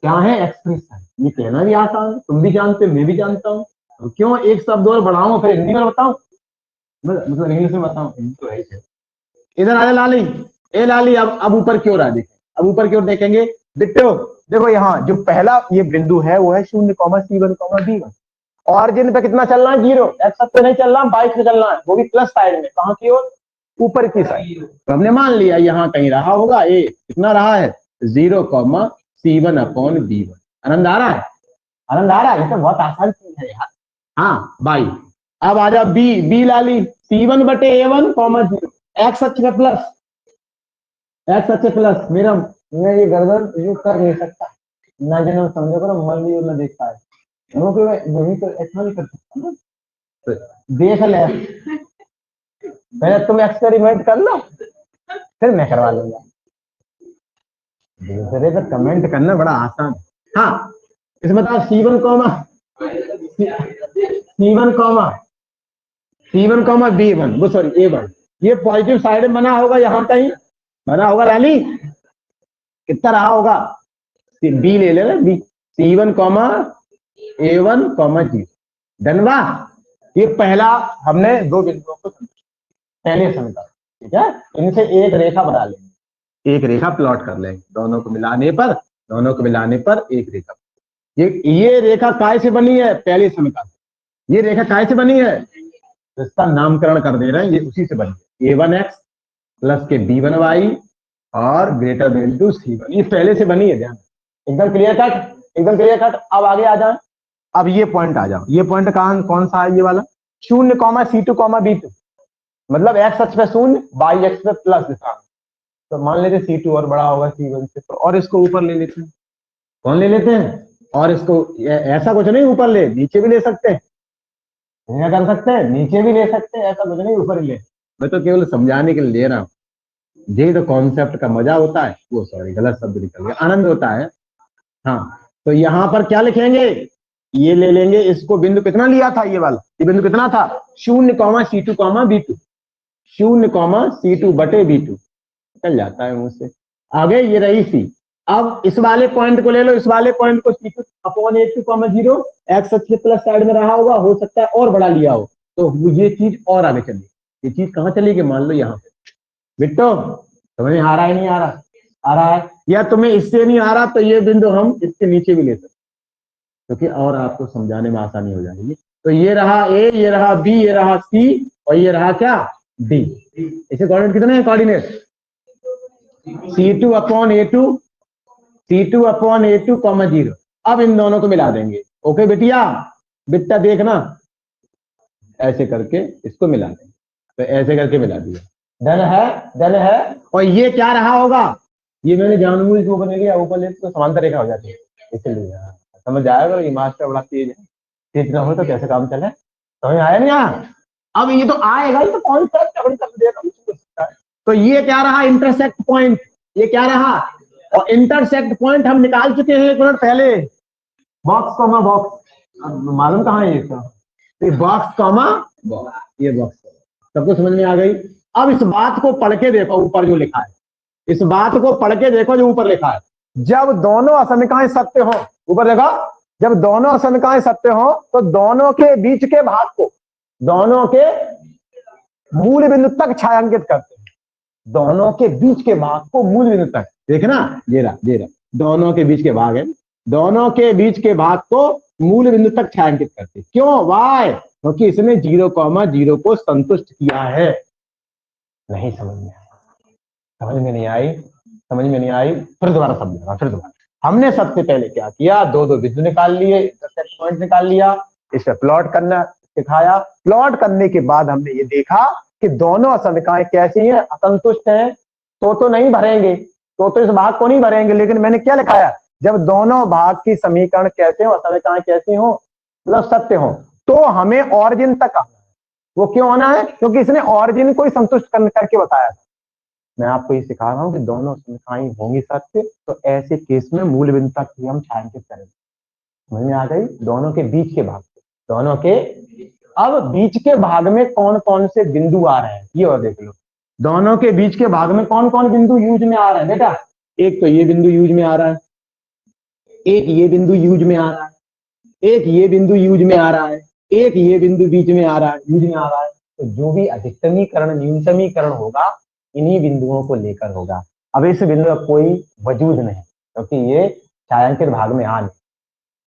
क्या है, एक्सप्रेशन। ये कहना भी आसान है, तुम भी जानते हो, मैं भी जानता हूँ, तो क्यों एक शब्द और बढ़ाऊं, फिर हिंदी में बताऊं, मतलब इंग्लिश में बताऊं, हिंदी तो है ही। इधर आ लाली, ए लाली, अब ऊपर की ओर आ देखें, अब ऊपर की ओर देखेंगे बिट्टो, देखो यहाँ जो पहला ये बिंदु है वो है 0,C1,B1, ऑरिजिन पे कितना चलना है, 0, एक्स पे नहीं चलना, 22 पे चलना है, वो भी प्लस साइड में, कहाँ की ओर, ऊपर की साइड। तो हमने मान लिया यहाँ कहीं रहा होगा, ए कितना रहा है, 0,C1/B1। आनंद आ रहा है, आनंद आ रहा है, ये तो बहुत आसान चीज है यार। हाँ भाई, अब आ जा बी, बी लाली, C1/A1, 0, एक्स अक्ष पे प्लस, एक्स अक्ष प्लस, मेरा मैं ये गड़बड़ यूज कर नहीं सकता ना, जन समझो करो, मन भी ना देख पाए, वही तो ऐसा नहीं कर सकता ना, तो देख ले, पहले तुम एक्सपेरिमेंट कर लो, फिर मैं करवा लूंगा। दूसरे पर कमेंट करना बड़ा आसान। हाँ, इसमें बताओ C1,B1, वो सॉरी A1, ये पॉजिटिव साइड में बना होगा, यहाँ कहीं बना होगा लाली, कितना रहा होगा, बी ले ले बी, C1,A1, 0। धनवा, ये पहला हमने दो बिंदुओं को पहले समझा, ठीक है। इनसे एक रेखा बना लेंगे, एक रेखा प्लॉट कर लेंगे, दोनों को मिलाने पर, दोनों को मिलाने पर एक रेखा। ये रेखा काय से बनी है, पहले समीकरण, ये रेखा काय से बनी है, इसका नामकरण कर दे रहे हैं, ये उसी से बनी है, A1x प्लस के B1y और ग्रेटर देन टू C1, ये पहले से बनी है, ध्यान, एकदम क्लियर कट, एकदम क्लियर कट। अब आगे आ जाए, अब ये पॉइंट आ जाओ, ये पॉइंट कौन सा है, ये वाला 0,C2,B2, मतलब एक्स अक्ष पे 0, वाई अक्ष पे प्लस दिशा, तो मान लेते C2 और बड़ा होगा C1 से, और इसको ऊपर ले लेते हैं, कौन ले लेते हैं, और इसको ऐसा कुछ नहीं ऊपर ले, नीचे भी ले सकते हैं, क्या कर सकते हैं, नीचे भी ले सकते हैं, ऐसा कुछ नहीं ऊपर ही ले, मैं तो केवल समझाने के लिए ले रहा हूँ, ये तो कॉन्सेप्ट का मजा होता है, वो सॉरी गलत शब्द निकल गया, आनंद होता है। हाँ, तो यहाँ पर क्या लिखेंगे, ये ले लेंगे, इसको बिंदु कितना लिया था, ये वाला, ये बिंदु कितना था, 0,C2,B2, 0,C2/B2, चल जाता है मुझसे। आगे ये रही सी, अब इस वाले पॉइंट को ले लो, इस वाले पॉइंट को C2/A2, 0, एक्स अक्ष प्लस साइड में रहा होगा, हो सकता है और बड़ा लिया हो, तो ये चीज और आगे चली, ये चीज कहाँ चलेगी, मान लो यहाँ पे, बिट्टो तुम्हें आ रहा है, नहीं आ रहा, आ रहा है, या तुम्हें इससे नहीं आ रहा, तो ये बिंदु हम इसके नीचे भी ले सकते, क्योंकि और आपको समझाने में आसानी हो जाएगी। तो ये रहा ए, ये रहा बी, ये रहा सी, और ये रहा क्या, डी। इसे कोऑर्डिनेट कितने हैं, कोऑर्डिनेट C2/A2, C2/A2, 0। अब इन दोनों को मिला देंगे, ओके बिटिया, बिट्टा देखना, ऐसे करके इसको मिला देंगे, तो ऐसे करके मिला दिया, डन है, डन है। और ये क्या रहा होगा, ये मैंने जानबूझ के ऊपर ले लिया, ऊपर ले तो समांतर रेखा हो जाती है, इसलिए समझ आएगा। ये मास्टर बड़ा तेज है, तेज ना हो तो कैसे काम चले, समझ आया नहीं यहाँ? अब ये तो आएगा, ये तो कॉन्सेप्ट कर देगा। तो ये क्या रहा, इंटरसेक्ट पॉइंट, ये क्या रहा, और इंटरसेक्ट पॉइंट हम निकाल चुके हैं 1 मिनट पहले, बॉक्स कॉमा बॉक्स। अब मालूम कहाँ है इसका, बॉक्स कॉमा बॉक्स, ये बॉक्स। सबको समझ में आ गई? अब इस बात को पढ़ के देखो ऊपर जो लिखा है, इस बात को पढ़ के देखो जो ऊपर लिखा है, जब दोनों असमीकाएं सत्य हो, ऊपर देखो, जब दोनों असमीकाएं सत्य हो तो दोनों के बीच के भाग को, दोनों के मूल बिंदु तक छायांकित करते हैं, दोनों के बीच के भाग को मूल बिंदु तक, देखना ये रहा, दोनों के बीच के भाग है, दोनों के बीच के भाग को मूल बिंदु तक छायांकित करते। क्यों? वाई? क्योंकि इसने 0,0 को संतुष्ट किया है। नहीं समझ में आया? समझ में नहीं आई? समझ में नहीं आई? फिर दोबारा समझेगा, फिर दोबारा। हमने सबसे पहले क्या किया, दो बिंदु निकाल लिए, इंटरसेक्ट पॉइंट निकाल लिया, इसे प्लॉट करना सिखाया। प्लॉट करने के बाद हमने ये देखा कि दोनों असमीकाएं कैसी हैं, असंतुष्ट हैं, तो नहीं भरेंगे, तो इस भाग को नहीं भरेंगे। लेकिन मैंने क्या लिखाया, जब दोनों भाग की समीकरण कैसे हो, असमीकरण कैसी हो, मतलब सत्य हो, तो हमें ऑरिजिन तक आना है। वो क्यों आना है? क्योंकि इसने ऑरिजिन को ही संतुष्ट करके बताया था। मैं आपको ये सिखा रहा हूँ कि दोनों समीकरण होंगी सत्य, तो ऐसे केस में मूल बिंदु तक ही हम छायांकित करेंगे। समझ में आ गई? दोनों के बीच के भाग, दोनों के, अब बीच के भाग में कौन कौन से बिंदु आ रहे हैं ये और देख लो। दोनों के बीच के भाग में कौन कौन बिंदु यूज में आ रहे हैं बेटा? एक तो ये बिंदु यूज में आ रहा है, एक ये बिंदु यूज में आ रहा है, एक ये बिंदु यूज में आ रहा है, एक ये बिंदु बीच में आ रहा है, यूज में आ रहा है। तो जो भी अधिकतमीकरण न्यूनतमीकरण होगा इन्हीं बिंदुओं को लेकर होगा। अब इस बिंदु का कोई वजूद नहीं, क्योंकि ये छायांकित भाग में आ नहीं,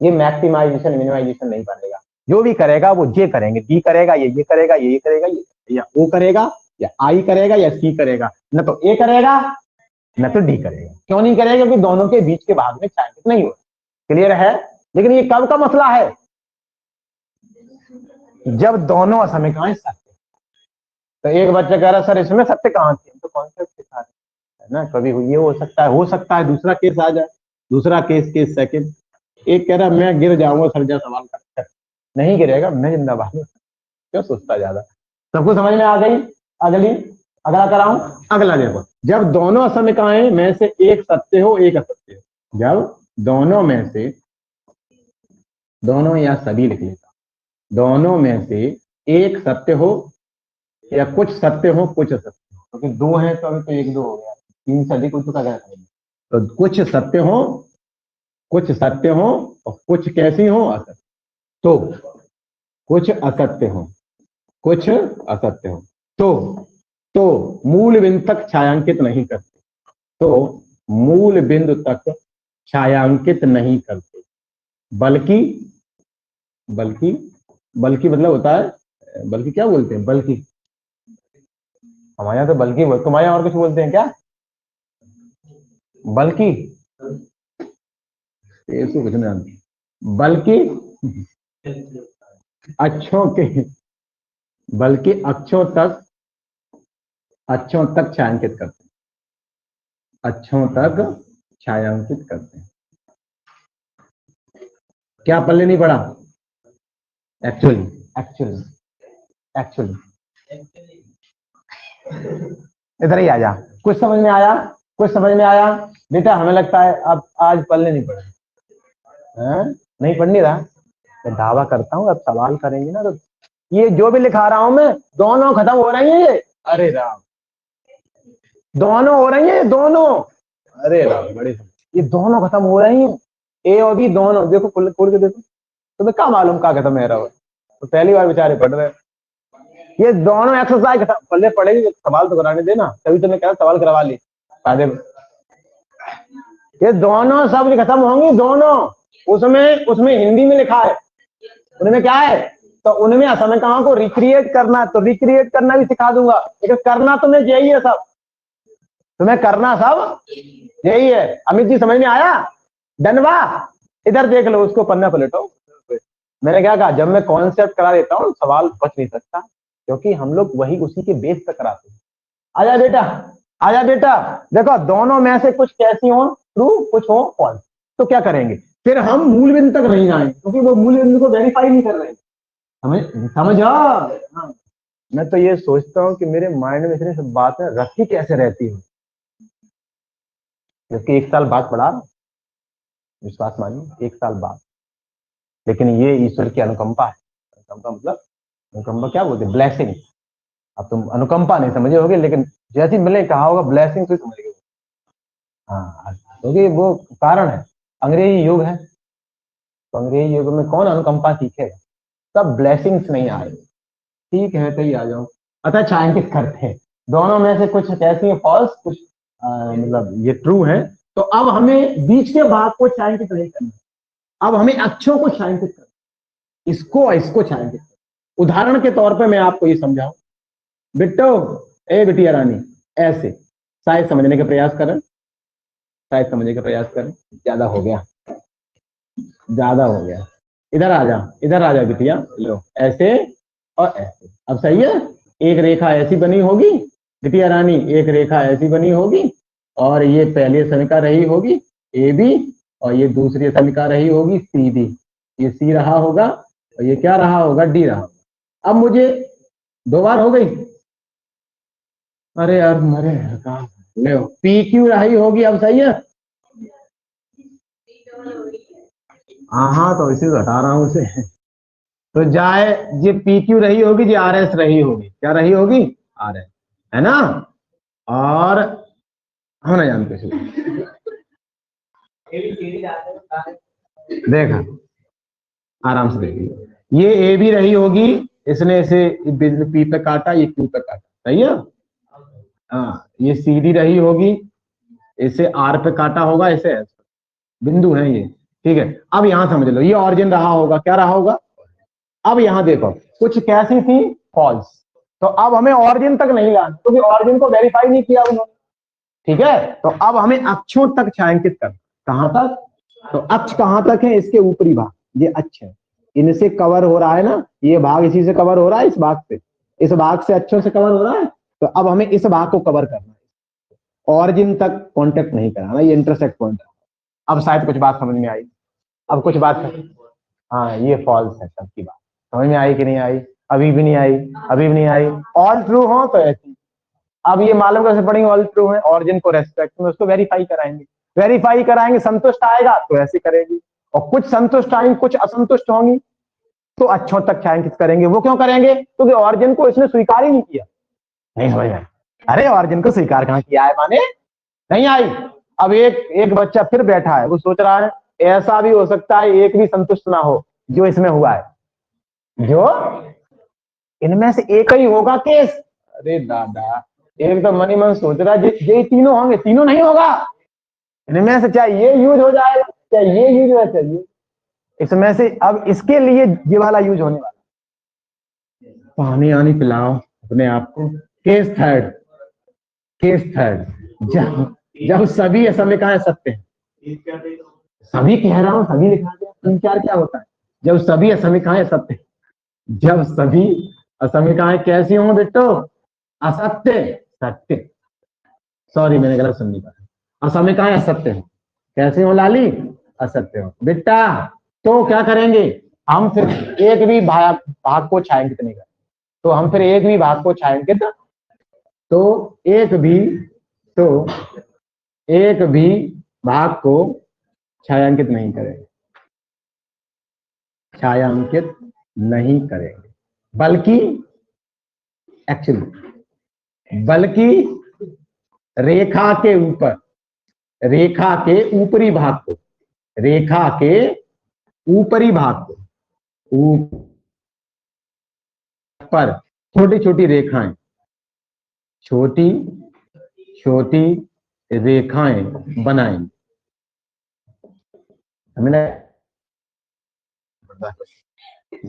ये मैक्सिमाइजेशन मिनिमाइजेशन नहीं करेगा। जो भी करेगा वो ये करेंगे, बी करेगा, ये करेगा, ये करेगा, या ओ करेगा, या आई करेगा, या सी करेगा, न तो ए करेगा न तो डी करेगा। क्यों नहीं करेगा? क्योंकि दोनों के बीच के भाग में छायांकित नहीं होगा। क्लियर है? लेकिन ये कब का मसला है? जब दोनों असमीकाएं सत्य। तो एक बच्चा कह रहा सर इसमें सत्य कहां थी, तो कॉन्सेप्ट सिखा रहे है ना। कभी ये हो सकता है दूसरा केस आ जाए, दूसरा केस सेकंड। एक कह रहा मैं गिर जाऊंगा सर जब सवाल कर, नहीं गिरेगा, मैं जिंदाबाद हूं, क्यों सोचता ज्यादा। सबको समझ में आ गई? अगला कराऊं? अगला देखो, जब दोनों असमीकाएं में से एक सत्य हो एक असत्य हो, जब दोनों में से, दोनों या सभी लिख लेता, दोनों में से एक सत्य हो या कुछ सत्य हो कुछ असत्य हो, क्योंकि दो है तो अभी तो एक दो हो गया, तीन से अधिक तो क्या करेंगे। तो कुछ सत्य हो और कुछ कैसी हो, असत्य। तो कुछ असत्य हो कुछ असत्य हो, तो मूल बिंदु तक छायांकित नहीं करते, तो मूल बिंदु तक छायांकित नहीं करते, बल्कि मतलब होता है, बल्कि क्या बोलते हैं, बल्कि हमारे यहाँ तो बल्कि, तुम्हारे यहाँ और कुछ बोलते हैं क्या? बल्कि कुछ नहीं, बल्कि अच्छों तक छायांकित करते हैं, अच्छों तक छायांकित करते हैं। क्या पल्ले नहीं पड़ा? एक्चुअली इधर ही आ जा। कुछ समझ में आया बेटा? हमें लगता है अब आज पल्ले नहीं पड़े, नहीं पढ़ नहीं रहा। मैं दावा करता हूँ अब सवाल करेंगे ना तो ये जो भी लिखा रहा हूं मैं, दोनों खत्म हो रही है ये। अरे राम, दोनों हो रही है, दोनों, अरे राम बड़े, ये दोनों खत्म हो रही है, ए और बी दोनों। देखो खोल के देखो, तुम्हें क्या मालूम क्या खत्म है रहा हो, तो पहली बार बेचारे पढ़ रहे। ये दोनों एक्सरसाइज खत्म, पल्ले पड़ेगी, सवाल तो कराने देना, तभी तो मैं कह रहा सवाल करवा ली फायदे। ये दोनों शब्द खत्म होंगी, दोनों। उसमें हिंदी में लिखा है, उनमें क्या है, तो उनमें असमीकरणों को रिक्रिएट करना, तो रिक्रिएट करना भी सिखा दूंगा, लेकिन करना तुम्हें यही है सब, तुम्हें करना सब यही है। अमित जी समझ में आया? धनवा इधर देख लो, उसको पन्ना पलटो। मैंने क्या कहा, जब मैं कॉन्सेप्ट करा देता हूँ सवाल बच नहीं सकता, क्योंकि हम लोग वही उसी के बेस पर कराते हैं। आजा बेटा, आजा बेटा, देखो दोनों में से कुछ कैसी हो ट्रू, कुछ हो फॉल्स, तो क्या करेंगे, फिर हम मूल बिंदु तक नहीं जाएंगे क्योंकि वो मूल बिंदु को वेरीफाई नहीं कर रहे हैं। समझा? हाँ। मैं तो ये सोचता हूँ कि मेरे माइंड में इतनी सब बातें रखी कैसे रहती है, जबकि 1 साल बाद पढ़ा, विश्वास मानिए 1 साल बाद, लेकिन ये ईश्वर की अनुकंपा है। अनुकंपा मतलब, अनुकंपा क्या बोलते हैं, ब्लेसिंग। अब तुम अनुकंपा नहीं समझे होगे, लेकिन जैसे मैंने कहा होगा ब्लेसिंग तो समझ गए। हाँ, क्योंकि वो कारण है, अंग्रेजी युग है, तो अंग्रेजी युग में कौन अनुकंपा सीखेगा, सब ब्लेसिंग्स नहीं आए। ठीक है, तो ही आ जाओ। अतः छायांकित करते हैं, दोनों में से कुछ कैसी है फॉल्स, कुछ मतलब ये ट्रू है। तो अब हमें बीच के भाग को छायांकित नहीं करना, अब हमें अक्षों को छायांकित करना, इसको इसको छायांकित करना। उदाहरण के तौर पे मैं आपको ये समझाऊं, बिट्टो, ए बिटिया रानी, ऐसे शायद समझने का प्रयास करें, शायद समझने का प्रयास करें। ज्यादा हो गया, ज्यादा हो गया। इधर आ जा, इधर आ जा बिटिया, लो ऐसे और ऐसे। अब सही है, एक रेखा ऐसी बनी होगी बिटिया रानी, एक रेखा ऐसी बनी होगी, और ये पहली समीका रही होगी ए बी, और ये दूसरी समीका रही होगी सी डी। ये सी रहा होगा और ये क्या रहा होगा, डी रहा होगा। अब मुझे 2 बार हो गई, अरे यार मरे काम, ले पी क्यू रही होगी। अब सही है, हाँ तो इसे हटा रहा हूं उसे। तो जाए ये पी क्यू रही होगी, ये आर एस रही होगी, क्या रही होगी, आर एस, है ना। और हम ना जानते देखा, आराम से देखिए, ये ए भी रही होगी, इसने इसे पी पे काटा, ये क्यू पे काटा, सही है। हाँ, ये सी डी रही होगी, इसे आर पे काटा होगा, इसे एस, बिंदु है ये, ठीक है। अब यहां समझ लो, ये ऑरिजिन रहा होगा, क्या रहा होगा। अब यहां देखो, कुछ कैसी थी, फॉल्स, तो अब हमें ऑरिजिन तक नहीं लाना क्योंकि ऑरिजिन को वेरीफाई नहीं किया उन्होंने, ठीक है। तो अब हमें अक्षों तक छायांकित करना, कहां तक, तो अक्ष कहां तक है, इसके ऊपरी भाग, ये अक्ष है, इनसे कवर हो रहा है ना, ये भाग इसी से कवर हो रहा है, इस भाग से, इस भाग से अक्षों से कवर हो रहा है। तो अब हमें इस भाग को कवर करना है, ऑरिजिन तक कांटेक्ट नहीं कराना, ये इंटरसेक्ट पॉइंट है। अब शायद कुछ बात समझ में आई, अब कुछ बात, हाँ ये फॉल्स है, सबकी बात समझ में आई कि नहीं आई, अभी भी नहीं आई, अभी भी नहीं आई। ऑल ट्रू हो तो ऐसी, अब ये मालूम कैसे पढ़ेंगे, ऑल ट्रू है, ऑरिजिन को रेस्पेक्ट में उसको वेरीफाई कराएंगे, वेरीफाई कराएंगे, संतुष्ट आएगा तो ऐसे करेंगे, और कुछ संतुष्ट आएंगे, कुछ असंतुष्ट होंगी तो अच्छों तक छायांकित करेंगे। वो क्यों करेंगे, क्योंकि ऑरिजिन को इसने स्वीकार ही नहीं किया। नहीं समझ में, अरे ऑरिजिन को स्वीकार कहां किया है, माने नहीं आई। अब एक बच्चा फिर बैठा है, वो सोच रहा है ऐसा भी हो सकता है एक भी संतुष्ट ना हो जो इसमें हुआ है, जो इनमें से एक ही होगा केस। अरे दादा, एक तो मनी मन सोच रहा है ये तीनों होंगे, तीनों नहीं होगा, इनमें से चाहे ये यूज हो जाएगा, चाहे ये यूज हो, चाहिए इसमें से, अब इसके लिए ये वाला यूज होने वाला। पानी आनी पिलाओ अपने आप को। केस थर्ड, केस थर्ड, जब जब सभी असमिकाएं सत्य हैं, सभी कह रहा हूं, सभी लिखा गया, 3-4 क्या होता है, जब सभी असमिकाएं सत्य, जब सभी असमिकाएं कैसी हों बेटो, असत्य, सत्य, सॉरी मैंने गलत सुन लिया, असमिकाएं असत्य हो, कैसे हो लाली, असत्य हो बेटा। तो क्या करेंगे, हम फिर एक भी भाग को छायांकित नहीं करें, तो हम फिर एक भी भाग को छायांकित, तो एक भी, तो एक भी भाग को छायांकित नहीं करेंगे, छायांकित नहीं करेंगे, बल्कि एक्चुअली, बल्कि रेखा के ऊपर, रेखा के ऊपरी भाग को, रेखा के ऊपरी भाग को, ऊपर छोटी छोटी रेखाएं, छोटी छोटी रेखाएं बनाएंगे।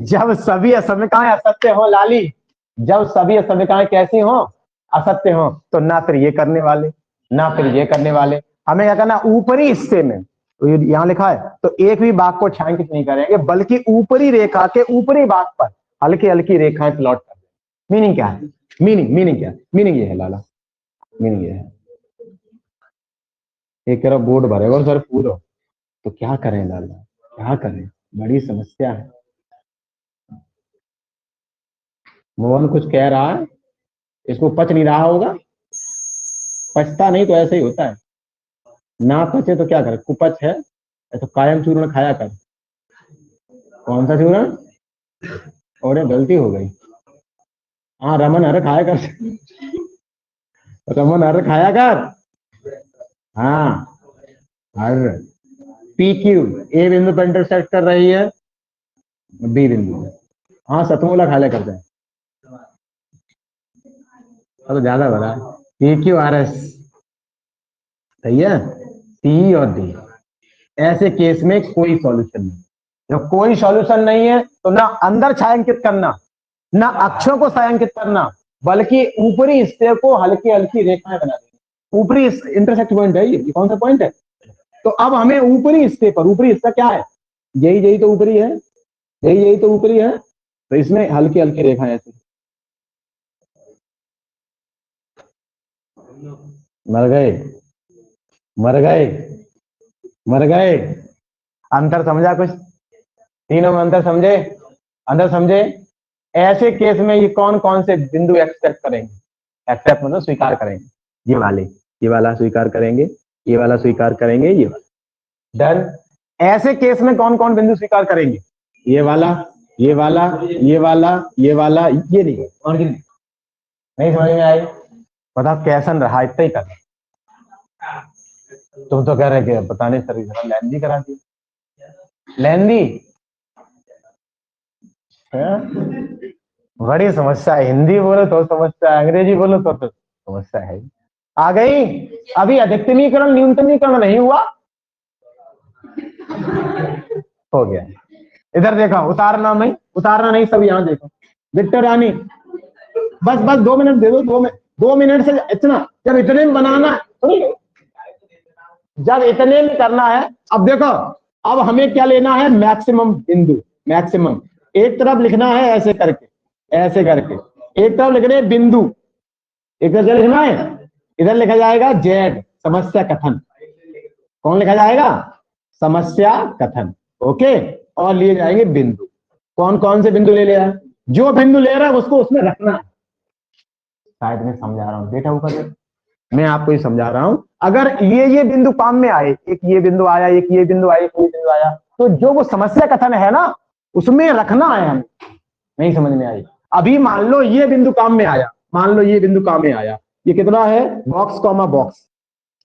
जब सभी असमिकाएं असत्य हो लाली, जब सभी असमिकाएं कैसी हो, असत्य हो, तो ना फिर ये करने वाले, ना फिर ये करने वाले, हमें क्या करना, ऊपरी हिस्से में, तो यहां लिखा है, तो एक भी भाग को छायांकित नहीं करेंगे, बल्कि ऊपरी रेखा के ऊपरी भाग पर हल्की हल्की रेखाएं प्लॉट कर देंगे। मीनिंग क्या है, मीनिंग क्या है, मीनिंग ये है लाला, मीनिंग ये है, एक तरफ बोर्ड भरेगा और सर पूरा, तो क्या करें लाला, क्या करें, बड़ी समस्या है। मोहन कुछ कह रहा है, इसको पच नहीं रहा होगा, पचता नहीं तो ऐसे ही होता है, ना पचे तो क्या करे, कुपच है तो कायम चूर्ण खाया कर। कौन सा चूर्ण? और गलती हो गई। हाँ रमन हर खाया कर, रमन हर खाया कर। हाँ हर, पी क्यू ए बिंदु पर इंटरसेक्ट कर रही है बी बिंदु। हाँ सतमूला खा ले करते हैं, तो ज्यादा बड़ा है, पी क्यू आर एस, सही है, सी और डी। ऐसे केस में कोई सॉल्यूशन नहीं, जब कोई सॉल्यूशन नहीं है तो ना अंदर छायांकित करना, ना अक्षों को छायांकित करना, बल्कि ऊपरी हिस्से को हल्की हल्की रेखाएं बना देनी। ऊपरी इंटरसेक्ट पॉइंट है ये कौन सा पॉइंट है? तो अब हमें ऊपरी हिस्से पर, ऊपरी हिस्सा क्या है, यही यही तो ऊपरी है, यही यही तो ऊपरी है, तो इसमें हल्की हल्की रेखाएं ऐसी। मर गए, मर गए, मर गए। अंतर समझा कुछ? तीनों में अंतर समझे? अंतर समझे? ऐसे केस में ये कौन कौन से बिंदु एक्सेप्ट करेंगे? एक्सेप्ट मतलब स्वीकार करेंगे, ये वाले, ये वाला स्वीकार करेंगे, ये वाला स्वीकार करेंगे, ये वाला। डन। ऐसे केस में कौन कौन बिंदु स्वीकार करेंगे? ये वाला, ये वाला, ये वाला, ये वाला, ये नहीं। और नहीं समझ में आई? बताओ कैसन रहा, इतना ही करना। तुम तो कह रहे कि पता नहीं सर जरा लेंदी करा दी, लेंदी बड़ी समस्या है, हिंदी बोलो तो समस्या है, अंग्रेजी बोलो तो समस्या है। आ गई? अभी अधिकतमीकरण न्यूनतमीकरण नहीं हुआ, हो गया। इधर देखो, उतारना नहीं, उतारना नहीं, सब यहाँ देखो। विक्टर रानी, बस बस 2 मिनट दे दो, 2 मिनट से इतना, जब इतने में बनाना, जब इतने में करना है। अब देखो, अब हमें क्या लेना है, मैक्सिमम बिंदु, मैक्सिमम। एक तरफ लिखना है ऐसे करके, ऐसे करके, एक तरफ लिख रहे बिंदु, एक तरफ लिखना है, इधर लिखा जाएगा जेड, समस्या कथन। कौन लिखा जाएगा? समस्या कथन। ओके, और लिए जाएंगे बिंदु। कौन कौन से बिंदु ले लिया? जो बिंदु ले रहा है उसको उसमें रखना है। शायद मैं समझा रहा हूँ बेटा, ऊपर मैं आपको ही समझा रहा हूं। अगर ये बिंदु काम में आए, एक ये बिंदु आया, एक ये बिंदु आया, एक ये बिंदु आया, तो जो वो समस्या कथन है ना, उसमें रखना है हमें। नहीं समझ में आई? अभी मान लो ये बिंदु काम में आया, मान लो ये बिंदु काम में आया, ये कितना है, बॉक्स कॉमा बॉक्स,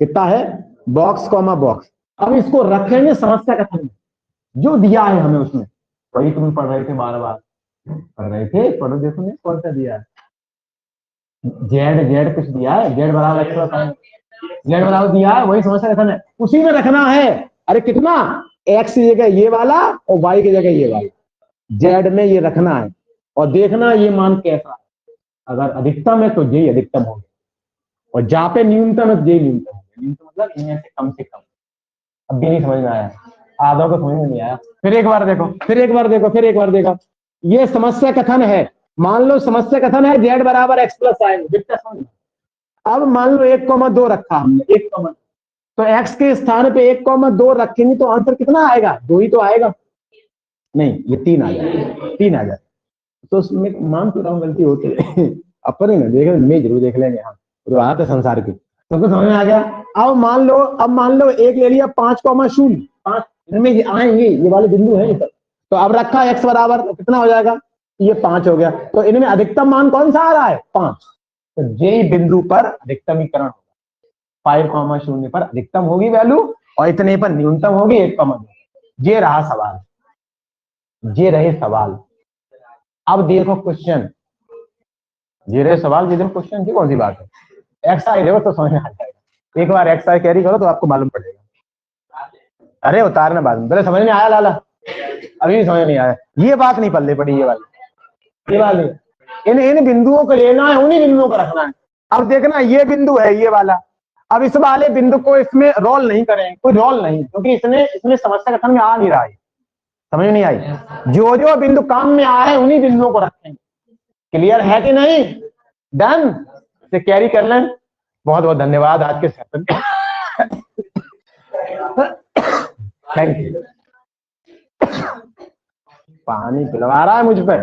कितना है, बॉक्स कॉमा बॉक्स। अब इसको रखेंगे समस्या कथन में, जो दिया है हमें उसमें, वही तुम पढ़ रहे थे, बार बार पढ़ रहे थे, पढ़ो देखो मैं कौन सा दिया है, जेड, जेड कुछ दिया है, जेड बराबर जेड बराबर दिया है, वही समस्या कथन है, उसी में रखना है। अरे कितना, एक्स की जगह ये वाला और वाई की जगह ये वाला, जेड में ये रखना है, और देखना ये मान कैसा है। अगर अधिकतम है तो यही अधिकतम होगा, और जहां पे न्यूनतम है तो यही न्यूनतम होगा। न्यूनतम मतलब इनमें से कम से कम। अब भी नहीं समझ में आया, आधों को समझ में नहीं आया, फिर एक बार देखो, फिर एक बार देखो, फिर एक बार देखो। ये समस्या कथन है, मान लो समस्या कथन है जेड बराबर एक्स प्लस साइन। अब मान लो 1,2 रखा हमने, 1, तो x के स्थान पे 1,2 रखेंगे तो आंसर कितना आएगा, 2 ही तो आएगा। नहीं, ये 3 आ जाएगा, 3 आ जाएगा। तो उसमें मान तो रहा हूँ गलती होती है अपन ही ना देख, मैं जरूर देख लेंगे, हाँ तो बात है संसार की, सबको समझ में आ गया। अब मान लो एक ले लिया 5,0, 5 इनमें आएंगे, ये वाले बिंदु है इधर, तो अब रखा x बराबर, तो कितना हो जाएगा, ये 5 हो गया। तो इनमें अधिकतम मान कौन सा आ रहा है, 5, तो जे बिंदु पर अधिकतमीकरण होगा, 5,0 पर अधिकतम होगी वैल्यू, और इतने पर न्यूनतम होगी 1,2। ये रहा सवाल, ये रहे सवाल। अब देखो क्वेश्चन, ये रहे सवाल, ये देखो क्वेश्चन की कौन सी बात है, एक्स आई देखो तो समझ में आ जाएगा, एक बार एक्स आई कैरी करो तो आपको मालूम पड़ेगा। अरे उतारना बाद में, पहले समझ में आया लाला, अभी भी समझ नहीं आया, ये बात नहीं पल्ले पड़ी, ये वाली इन बिंदुओं को लेना है, उन्हीं बिंदुओं को रखना है। अब देखना ये बिंदु है ये वाला, अब इस वाले बिंदु को इसमें रोल नहीं करें, कोई रोल नहीं, क्योंकि इसमें समस्या कथन में आ नहीं रहा है, समझ नहीं आई। जो जो बिंदु काम में आ रहे हैं उन्हीं बिंदुओं को रखेंगे। क्लियर है कि नहीं? डन से कैरी कर लें। बहुत बहुत धन्यवाद आज के सेशन थैंक यू। पानी पिलवा रहा है मुझ पे।